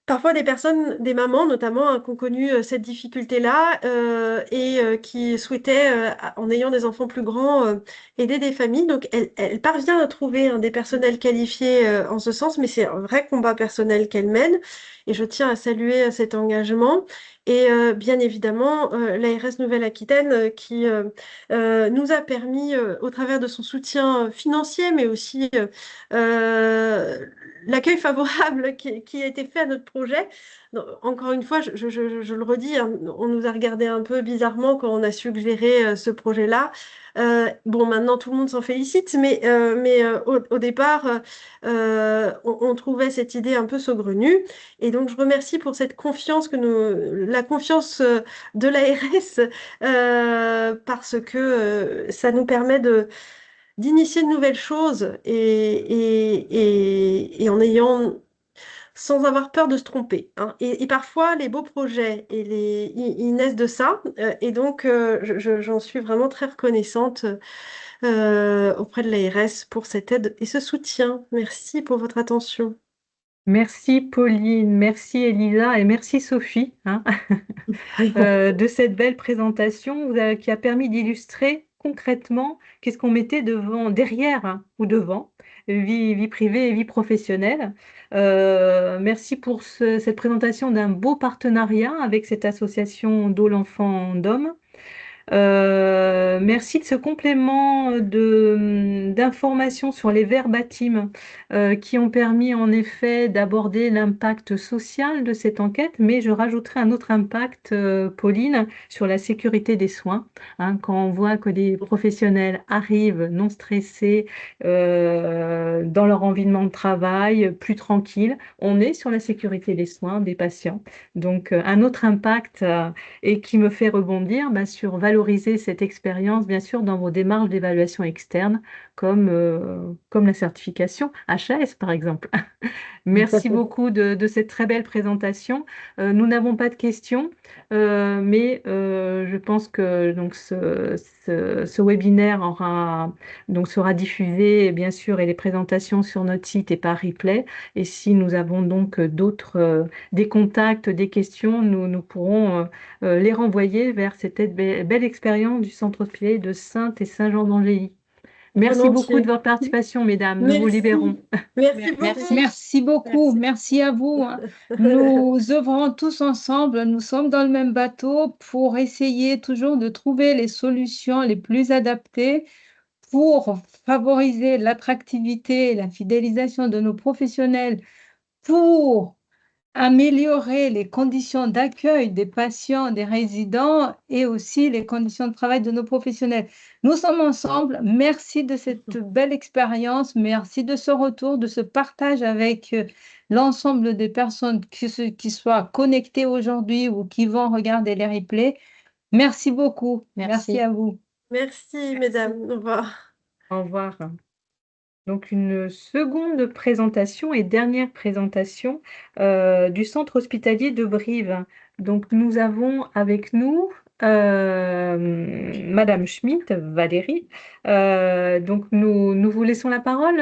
Parfois, des personnes, des mamans notamment, qui ont connu cette difficulté-là et qui souhaitaient, en ayant des enfants plus grands, aider des familles. Donc, elle parvient à trouver des personnels qualifiés en ce sens, mais c'est un vrai combat personnel qu'elle mène. Et je tiens à saluer cet engagement. Et bien évidemment, l'ARS Nouvelle-Aquitaine qui nous a permis, au travers de son soutien financier, mais aussi l'accueil favorable qui a été fait à notre projet. Donc, encore une fois, je le redis, on nous a regardé un peu bizarrement quand on a suggéré ce projet-là. Bon, maintenant tout le monde s'en félicite, mais au départ, on trouvait cette idée un peu saugrenue. Et donc, je remercie pour cette confiance la confiance de l'ARS, parce que ça nous permet d'initier de nouvelles choses et en ayant sans avoir peur de se tromper. Et parfois, les beaux projets, ils naissent de ça. Et donc, j'en suis vraiment très reconnaissante auprès de l'ARS pour cette aide et ce soutien. Merci pour votre attention. Merci Pauline, merci Elisa et merci Sophie de cette belle présentation qui a permis d'illustrer concrètement qu'est-ce qu'on mettait derrière ou devant, vie privée et vie professionnelle. Merci pour cette présentation d'un beau partenariat avec cette association Dole Enfants d'Hommes. Merci de ce complément d'informations sur les verbatims qui ont permis en effet d'aborder l'impact social de cette enquête, mais je rajouterai un autre impact, Pauline, sur la sécurité des soins. Hein, quand on voit que des professionnels arrivent non stressés dans leur environnement de travail, plus tranquilles, on est sur la sécurité des soins des patients. Donc, un autre impact et qui me fait rebondir sur valoriser cette expérience, bien sûr, dans vos démarches d'évaluation externe, comme la certification HAS, par exemple. Merci beaucoup de cette très belle présentation. Nous n'avons pas de questions, mais je pense que donc, ce webinaire sera diffusé, bien sûr, et les présentations sur notre site et par replay. Et si nous avons donc des contacts, des questions, nous pourrons les renvoyer vers cette belle expérience du Centre hospitalier de Sainte et Saint-Jean d'Angély. Merci beaucoup de Volontiers. votre participation, mesdames. Nous vous libérons. Merci beaucoup. Merci beaucoup. Merci à vous. Nous œuvrons tous ensemble. Nous sommes dans le même bateau pour essayer toujours de trouver les solutions les plus adaptées pour favoriser l'attractivité et la fidélisation de nos professionnels, pour améliorer les conditions d'accueil des patients, des résidents et aussi les conditions de travail de nos professionnels. Nous sommes ensemble. Merci de cette belle expérience. Merci de ce retour, de ce partage avec l'ensemble des personnes qui soient connectées aujourd'hui ou qui vont regarder les replays. Merci beaucoup. Merci à vous. Merci, mesdames. Au revoir. Au revoir. Donc, une seconde présentation et dernière présentation du centre hospitalier de Brive. Donc, nous avons avec nous Madame Schmitt, Valérie. Donc, nous vous laissons la parole,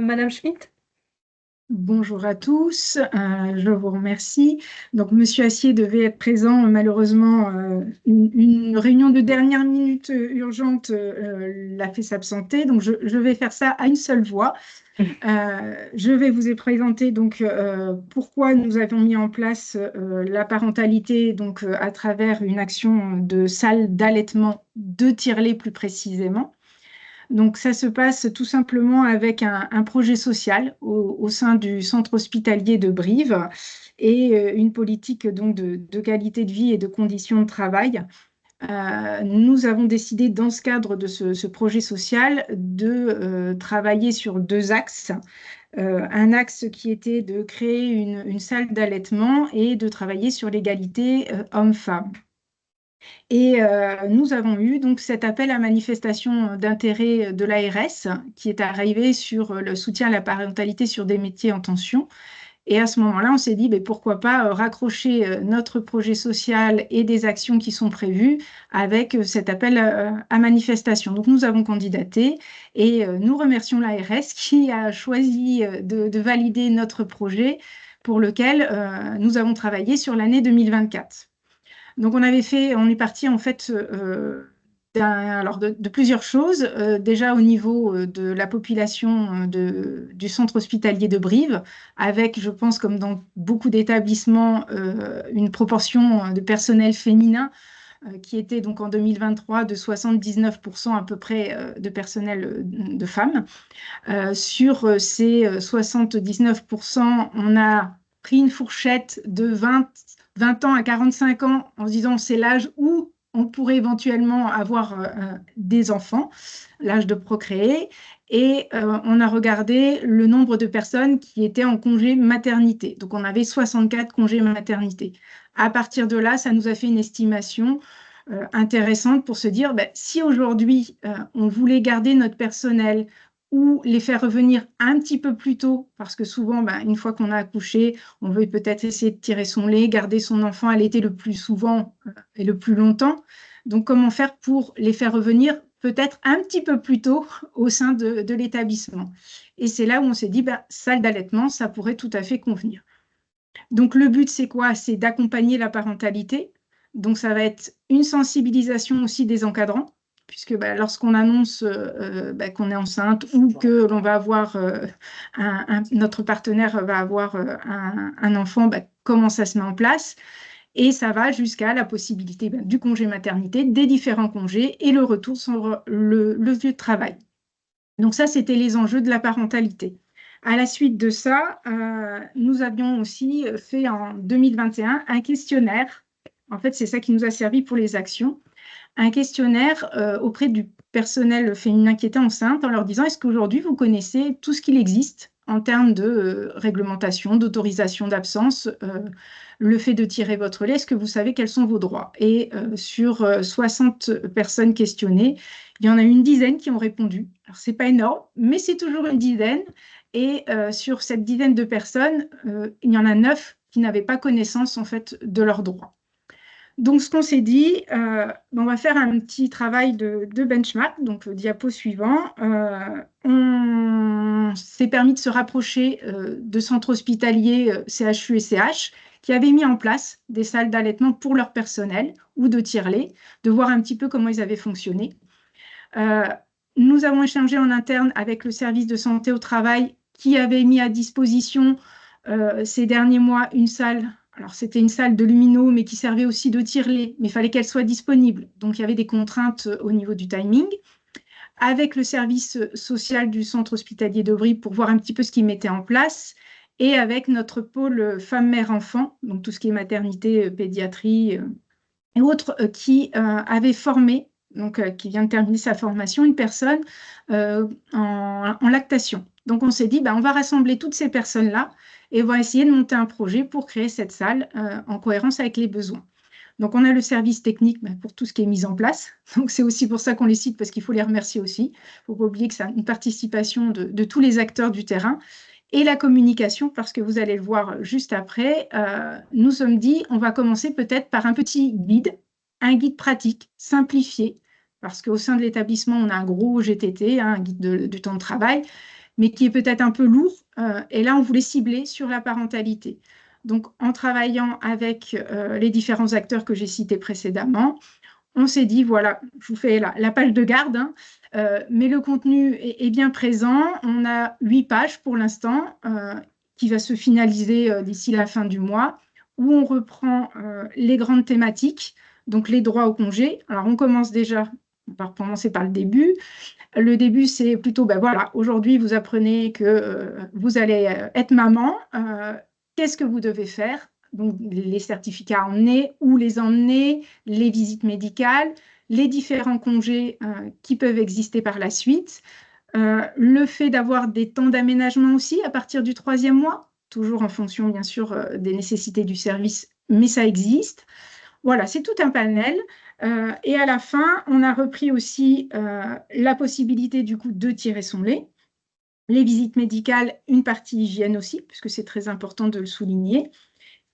Madame Schmitt. Bonjour à tous, je vous remercie. Donc, Monsieur Assier devait être présent, malheureusement, une réunion de dernière minute urgente l'a fait s'absenter. Donc, je vais faire ça à une seule voix. Je vais vous présenter donc pourquoi nous avons mis en place la parentalité donc à travers une action de salle d'allaitement de Tirlet plus précisément. Donc, ça se passe tout simplement avec un projet social au sein du centre hospitalier de Brive et une politique donc de qualité de vie et de conditions de travail. Nous avons décidé, dans ce cadre de ce projet social, de travailler sur deux axes. Un axe qui était de créer une salle d'allaitement et de travailler sur l'égalité homme-femme. Et nous avons eu donc cet appel à manifestation d'intérêt de l'ARS qui est arrivé sur le soutien à la parentalité sur des métiers en tension. Et à ce moment-là, on s'est dit pourquoi pas raccrocher notre projet social et des actions qui sont prévues avec cet appel à manifestation. Donc nous avons candidaté et nous remercions l'ARS qui a choisi de valider notre projet pour lequel nous avons travaillé sur l'année 2024. Donc, on est parti en fait de plusieurs choses. Déjà au niveau de la population du centre hospitalier de Brive, avec, je pense, comme dans beaucoup d'établissements, une proportion de personnel féminin qui était donc en 2023 de 79% à peu près de personnel de femmes. Sur ces 79%, on a pris une fourchette de 20 ans à 45 ans en se disant c'est l'âge où on pourrait éventuellement avoir des enfants, l'âge de procréer. Et on a regardé le nombre de personnes qui étaient en congé maternité. Donc, on avait 64 congés maternité. À partir de là, ça nous a fait une estimation intéressante pour se dire si aujourd'hui, on voulait garder notre personnel ou les faire revenir un petit peu plus tôt, parce que souvent, une fois qu'on a accouché, on veut peut-être essayer de tirer son lait, garder son enfant allaité le plus souvent et le plus longtemps. Donc, comment faire pour les faire revenir peut-être un petit peu plus tôt au sein de l'établissement? Et c'est là où on s'est dit, salle d'allaitement, ça pourrait tout à fait convenir. Donc, le but, c'est quoi? C'est d'accompagner la parentalité. Donc, ça va être une sensibilisation aussi des encadrants, puisque lorsqu'on annonce qu'on est enceinte ou que l'on va avoir notre partenaire va avoir un enfant, comment ça se met en place. Et ça va jusqu'à la possibilité du congé maternité, des différents congés et le retour sur le lieu de travail. Donc ça, c'était les enjeux de la parentalité. À la suite de ça, nous avions aussi fait en 2021 un questionnaire. En fait, c'est ça qui nous a servi pour les actions. Un questionnaire auprès du personnel féminin qui était enceinte en leur disant: est-ce qu'aujourd'hui vous connaissez tout ce qu'il existe en termes de réglementation, d'autorisation d'absence, le fait de tirer votre lait, est-ce que vous savez quels sont vos droits? Et sur 60 personnes questionnées, il y en a une dizaine qui ont répondu. Alors, ce n'est pas énorme, mais c'est toujours une dizaine. Et sur cette dizaine de personnes, il y en a 9 qui n'avaient pas connaissance en fait de leurs droits. Donc, ce qu'on s'est dit, on va faire un petit travail de benchmark. Donc, diapo suivant. On s'est permis de se rapprocher de centres hospitaliers CHU et CH qui avaient mis en place des salles d'allaitement pour leur personnel ou de tire-lait, de voir un petit peu comment ils avaient fonctionné. Nous avons échangé en interne avec le service de santé au travail qui avait mis à disposition ces derniers mois une salle. Alors, c'était une salle de lumino, mais qui servait aussi de tire-lait, mais il fallait qu'elle soit disponible. Donc, il y avait des contraintes au niveau du timing. Avec le service social du centre hospitalier d'Aubry pour voir un petit peu ce qu'ils mettaient en place, et avec notre pôle femme-mère-enfant, donc tout ce qui est maternité, pédiatrie et autres, qui avait formé, donc qui vient de terminer sa formation, une personne en lactation. Donc, on s'est dit, on va rassembler toutes ces personnes-là et on va essayer de monter un projet pour créer cette salle en cohérence avec les besoins. Donc, on a le service technique pour tout ce qui est mis en place. Donc, c'est aussi pour ça qu'on les cite, parce qu'il faut les remercier aussi. Il ne faut pas oublier que c'est une participation de tous les acteurs du terrain. Et la communication, parce que vous allez le voir juste après, nous sommes dit, on va commencer peut-être par un petit guide, un guide pratique, simplifié, parce qu'au sein de l'établissement, on a un gros GTT, un guide du temps de travail, mais qui est peut-être un peu lourd. Et là, on voulait cibler sur la parentalité. Donc, en travaillant avec les différents acteurs que j'ai cités précédemment, on s'est dit, voilà, je vous fais la page de garde, mais le contenu est bien présent. On a 8 pages pour l'instant, qui va se finaliser d'ici la fin du mois, où on reprend les grandes thématiques, donc les droits au congé. Alors, on commence déjà, on va commencer par le début. Le début, c'est plutôt, voilà, aujourd'hui, vous apprenez que vous allez être maman. Qu'est-ce que vous devez faire? Donc, les certificats à emmener, où les emmener, les visites médicales, les différents congés qui peuvent exister par la suite. Le fait d'avoir des temps d'aménagement aussi à partir du 3e mois, toujours en fonction, bien sûr, des nécessités du service, mais ça existe. Voilà, c'est tout un panel. Et à la fin, on a repris aussi la possibilité du coup de tirer son lait, les visites médicales, une partie hygiène aussi, puisque c'est très important de le souligner.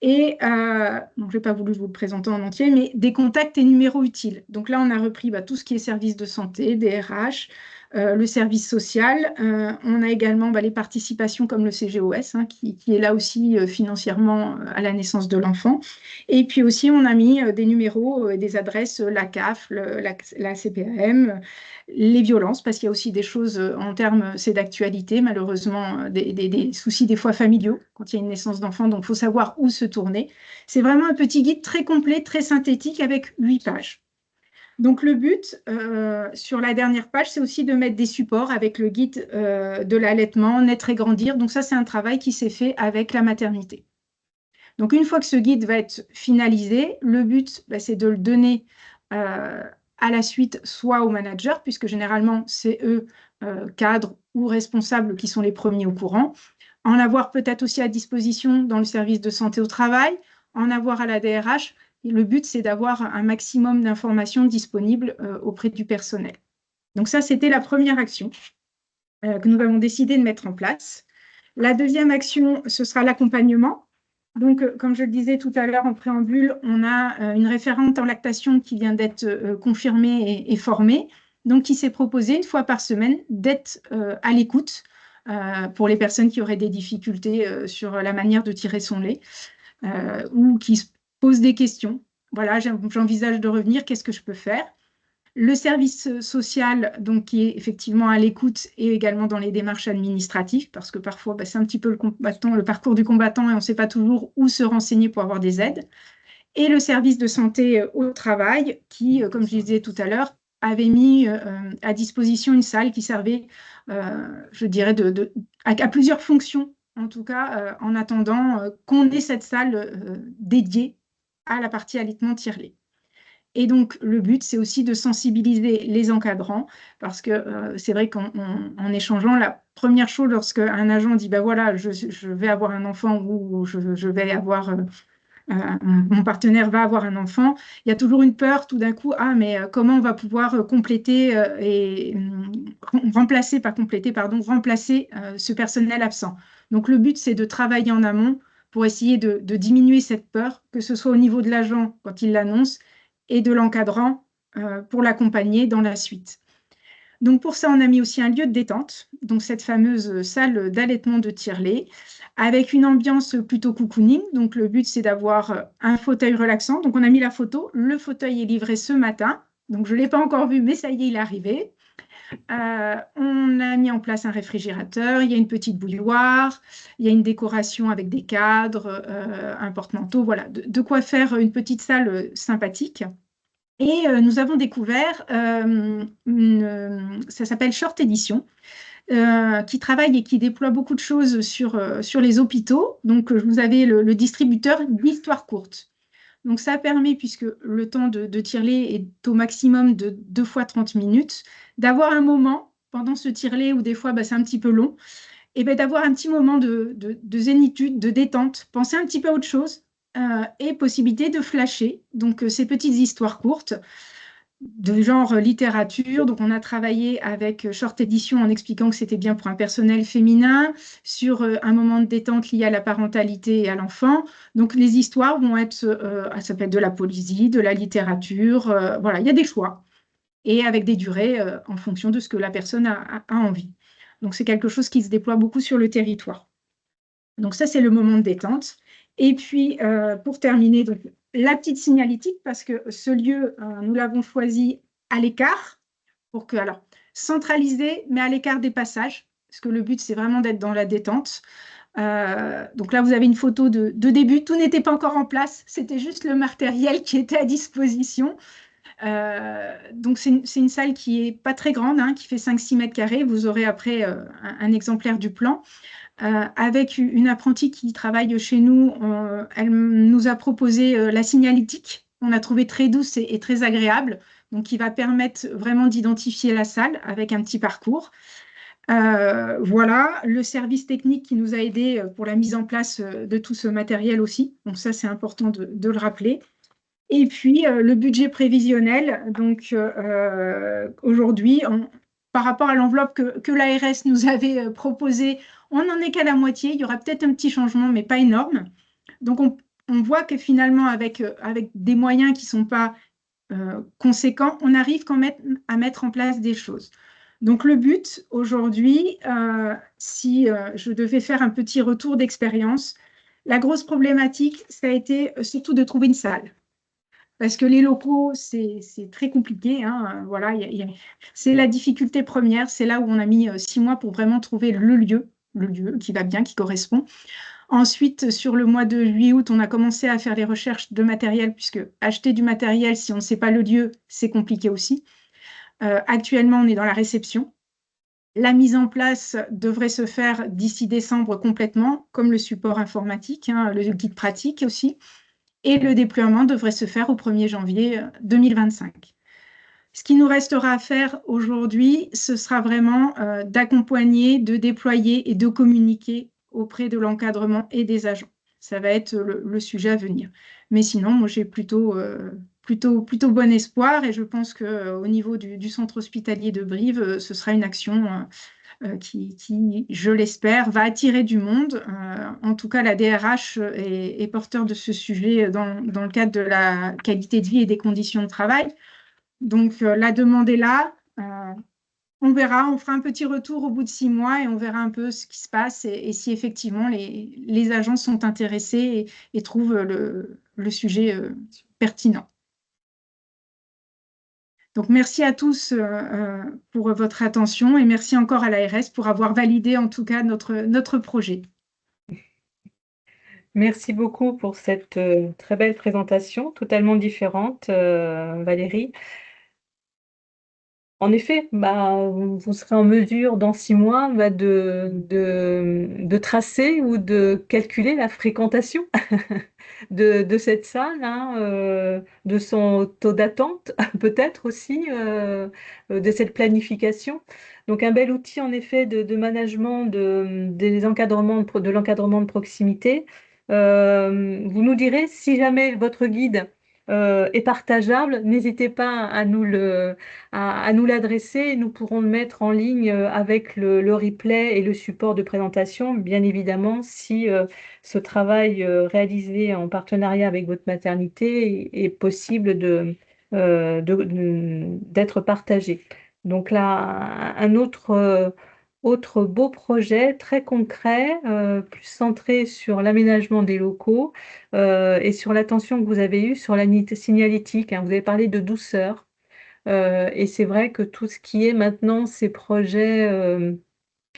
Et donc, je n'ai pas voulu vous le présenter en entier, mais des contacts et numéros utiles. Donc là, on a repris tout ce qui est service de santé, DRH, le service social. On a également les participations comme le CGOS, qui est là aussi financièrement à la naissance de l'enfant. Et puis aussi, on a mis des numéros et des adresses, la CAF, la CPAM, les violences, parce qu'il y a aussi des choses en termes, c'est d'actualité, malheureusement, des soucis des fois familiaux quand il y a une naissance d'enfant, donc il faut savoir où se tourner. C'est vraiment un petit guide très complet, très synthétique, avec 8 pages. Donc le but, sur la dernière page, c'est aussi de mettre des supports avec le guide de l'allaitement, naître et grandir. Donc ça, c'est un travail qui s'est fait avec la maternité. Donc une fois que ce guide va être finalisé, le but, c'est de le donner à la suite, soit aux managers, puisque généralement, c'est eux, cadres ou responsables, qui sont les premiers au courant, en avoir peut-être aussi à disposition dans le service de santé au travail, en avoir à la DRH. Et le but, c'est d'avoir un maximum d'informations disponibles auprès du personnel. Donc ça, c'était la première action que nous avons décidé de mettre en place. La deuxième action, ce sera l'accompagnement. Donc, comme je le disais tout à l'heure en préambule, on a une référente en lactation qui vient d'être confirmée et formée, donc qui s'est proposée une fois par semaine d'être à l'écoute pour les personnes qui auraient des difficultés sur la manière de tirer son lait ou qui se posent des questions. Voilà, j'envisage de revenir, qu'est-ce que je peux faire? Le service social, donc, qui est effectivement à l'écoute et également dans les démarches administratives, parce que parfois, c'est un petit peu le parcours du combattant et on ne sait pas toujours où se renseigner pour avoir des aides. et le service de santé au travail qui, comme je disais tout à l'heure, avait mis à disposition une salle qui servait, je dirais, à plusieurs fonctions, en tout cas, en attendant qu'on ait cette salle dédiée à la partie allaitement tire-lait. Et donc, le but, c'est aussi de sensibiliser les encadrants, parce que c'est vrai qu'en échangeant, la première chose, lorsqu'un agent dit, ben voilà, je vais avoir un enfant ou je vais avoir, mon partenaire va avoir un enfant, il y a toujours une peur tout d'un coup, ah, mais comment on va pouvoir compléter et remplacer, pas compléter, pardon, remplacer ce personnel absent. Donc, le but, c'est de travailler en amont pour essayer de diminuer cette peur, que ce soit au niveau de l'agent quand il l'annonce, et de l'encadrant pour l'accompagner dans la suite. Donc pour ça, on a mis aussi un lieu de détente, donc cette fameuse salle d'allaitement de tire-lait, avec une ambiance plutôt cocooning. Donc le but, c'est d'avoir un fauteuil relaxant. Donc on a mis la photo. Le fauteuil est livré ce matin. Donc je ne l'ai pas encore vu, mais ça y est, il est arrivé. On a mis en place un réfrigérateur, il y a une petite bouilloire, il y a une décoration avec des cadres, un porte-manteau, voilà, de quoi faire une petite salle sympathique. Et nous avons découvert, ça s'appelle Short Edition, qui travaille et qui déploie beaucoup de choses sur les hôpitaux. Donc, vous avez le distributeur d'histoires courtes. Donc, ça permet, puisque le temps de tire-lait est au maximum de 2 fois 30 minutes, d'avoir un moment pendant ce tire-lait où des fois, c'est un petit peu long, et d'avoir un petit moment de zénitude, de détente, penser un petit peu à autre chose et possibilité de flasher. Donc, ces petites histoires courtes de genre littérature. Donc, on a travaillé avec Short Edition en expliquant que c'était bien pour un personnel féminin, sur un moment de détente lié à la parentalité et à l'enfant. Donc, les histoires vont être, ça peut être de la poésie, de la littérature, voilà, il y a des choix. Et avec des durées en fonction de ce que la personne a envie. Donc, c'est quelque chose qui se déploie beaucoup sur le territoire. Donc, ça, c'est le moment de détente. Et puis, pour terminer, donc, la petite signalétique, parce que ce lieu, nous l'avons choisi à l'écart, pour que, alors, centralisé, mais à l'écart des passages, parce que le but, c'est vraiment d'être dans la détente. Donc là, vous avez une photo de début. Tout n'était pas encore en place, c'était juste le matériel qui était à disposition. Donc, c'est une salle qui n'est pas très grande, hein, qui fait 5-6 mètres carrés. Vous aurez après un exemplaire du plan. Avec une apprentie qui travaille chez nous, elle nous a proposé la signalétique. On a trouvé très douce et très agréable, donc qui va permettre vraiment d'identifier la salle avec un petit parcours. Voilà, le service technique qui nous a aidés pour la mise en place de tout ce matériel aussi. Donc ça, c'est important de le rappeler. Et puis, le budget prévisionnel. Donc, aujourd'hui, par rapport à l'enveloppe que l'ARS nous avait proposée, on n'en est qu'à la moitié. Il y aura peut-être un petit changement, mais pas énorme. Donc, on voit que finalement, avec des moyens qui ne sont pas conséquents, on arrive quand même à mettre en place des choses. Donc, le but aujourd'hui, si je devais faire un petit retour d'expérience, la grosse problématique, ça a été surtout de trouver une salle. Parce que les locaux, c'est très compliqué, hein. Voilà, c'est la difficulté première. C'est là où on a mis 6 mois pour vraiment trouver le lieu qui va bien, qui correspond. Ensuite, sur le mois de juillet-août, on a commencé à faire les recherches de matériel, puisque acheter du matériel, si on ne sait pas le lieu, c'est compliqué aussi. Actuellement, on est dans la réception. La mise en place devrait se faire d'ici décembre complètement, comme le support informatique, hein, le guide pratique aussi. Et le déploiement devrait se faire au 1er janvier 2025. Ce qui nous restera à faire aujourd'hui, ce sera vraiment d'accompagner, de déployer et de communiquer auprès de l'encadrement et des agents. Ça va être le sujet à venir. Mais sinon, moi, j'ai plutôt bon espoir et je pense qu'au niveau du centre hospitalier de Brive, ce sera une action qui, je l'espère, va attirer du monde. En tout cas, la DRH est porteur de ce sujet dans le cadre de la qualité de vie et des conditions de travail. Donc, la demande est là. On verra, on fera un petit retour au bout de 6 mois et on verra un peu ce qui se passe et si effectivement les agents sont intéressés et trouvent le sujet pertinent. Donc, merci à tous pour votre attention et merci encore à l'ARS pour avoir validé en tout cas notre projet. Merci beaucoup pour cette très belle présentation, totalement différente, Valérie. En effet, vous serez en mesure dans 6 mois de tracer ou de calculer la fréquentation de cette salle, hein, de son taux d'attente, peut-être aussi, de cette planification. Donc un bel outil en effet de management de l'encadrement de proximité. Vous nous direz si jamais votre guide est partageable, n'hésitez pas à nous l'adresser et nous pourrons le mettre en ligne avec le replay et le support de présentation, bien évidemment, si ce travail réalisé en partenariat avec votre maternité est possible d'être partagé. Donc là, un autre beau projet très concret, plus centré sur l'aménagement des locaux et sur l'attention que vous avez eue sur la signalétique, hein. Vous avez parlé de douceur. Et c'est vrai que tout ce qui est maintenant ces projets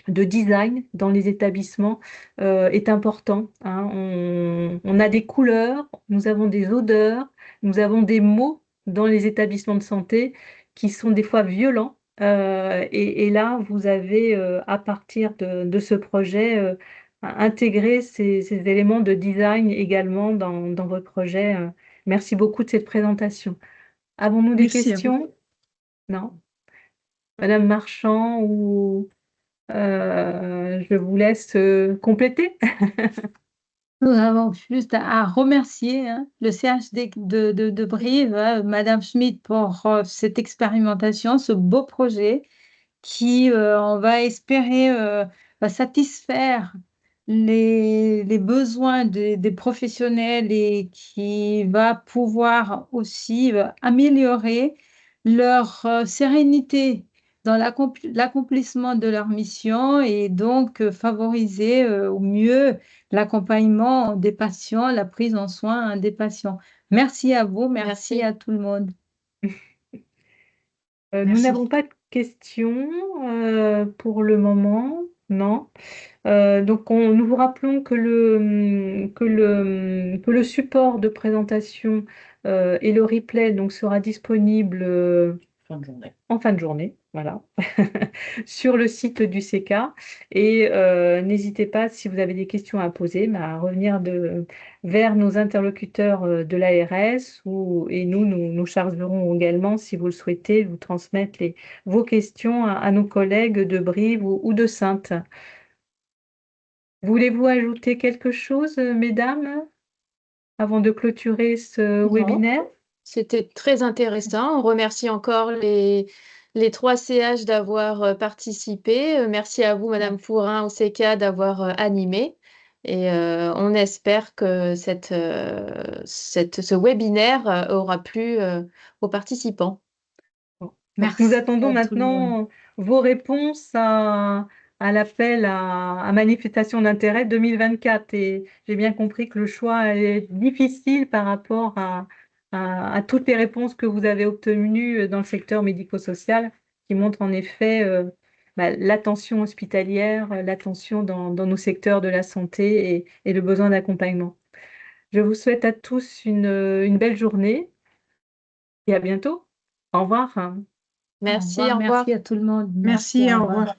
de design dans les établissements est important, hein. On a des couleurs, nous avons des odeurs, nous avons des mots dans les établissements de santé qui sont des fois violents. Et là, vous avez, à partir de ce projet, intégré ces éléments de design également dans votre projet. Merci beaucoup de cette présentation. Avons-nous des Merci à vous. questions? Non. Madame Marchand, ou je vous laisse compléter. Nous avons juste à remercier le CHD de Brive, Madame Schmidt, pour cette expérimentation, ce beau projet qui, on va espérer, va satisfaire les besoins des professionnels et qui va pouvoir aussi améliorer leur sérénité dans l'accomplissement de leur mission et donc favoriser au mieux l'accompagnement des patients, la prise en soin des patients. Merci à vous, merci Merci. à tout le monde. Nous Merci. n'avons pas de questions pour le moment, non. Donc, nous vous rappelons que le support de présentation et le replay donc, sera disponible Fin de journée. en fin de journée, voilà, sur le site du CK. Et n'hésitez pas, si vous avez des questions à poser, à revenir vers nos interlocuteurs de l'ARS et nous chargerons également, si vous le souhaitez, vous transmettre vos questions à nos collègues de Brive ou de Saintes. Voulez-vous ajouter quelque chose, mesdames, avant de clôturer ce Non. webinaire? C'était très intéressant. On remercie encore les 3 CH d'avoir participé. Merci à vous, Madame Pourin, au CK, d'avoir animé. Et on espère que ce webinaire aura plu aux participants. Donc, Merci nous attendons à tout le monde. maintenant vos réponses à l'appel à manifestation d'intérêt 2024. Et j'ai bien compris que le choix est difficile par rapport à toutes les réponses que vous avez obtenues dans le secteur médico-social, qui montrent en effet l'attention hospitalière, l'attention dans nos secteurs de la santé et le besoin d'accompagnement. Je vous souhaite à tous une belle journée et à bientôt. Au revoir. Merci, Au au revoir, revoir. merci à tout le monde. Merci, au revoir. revoir.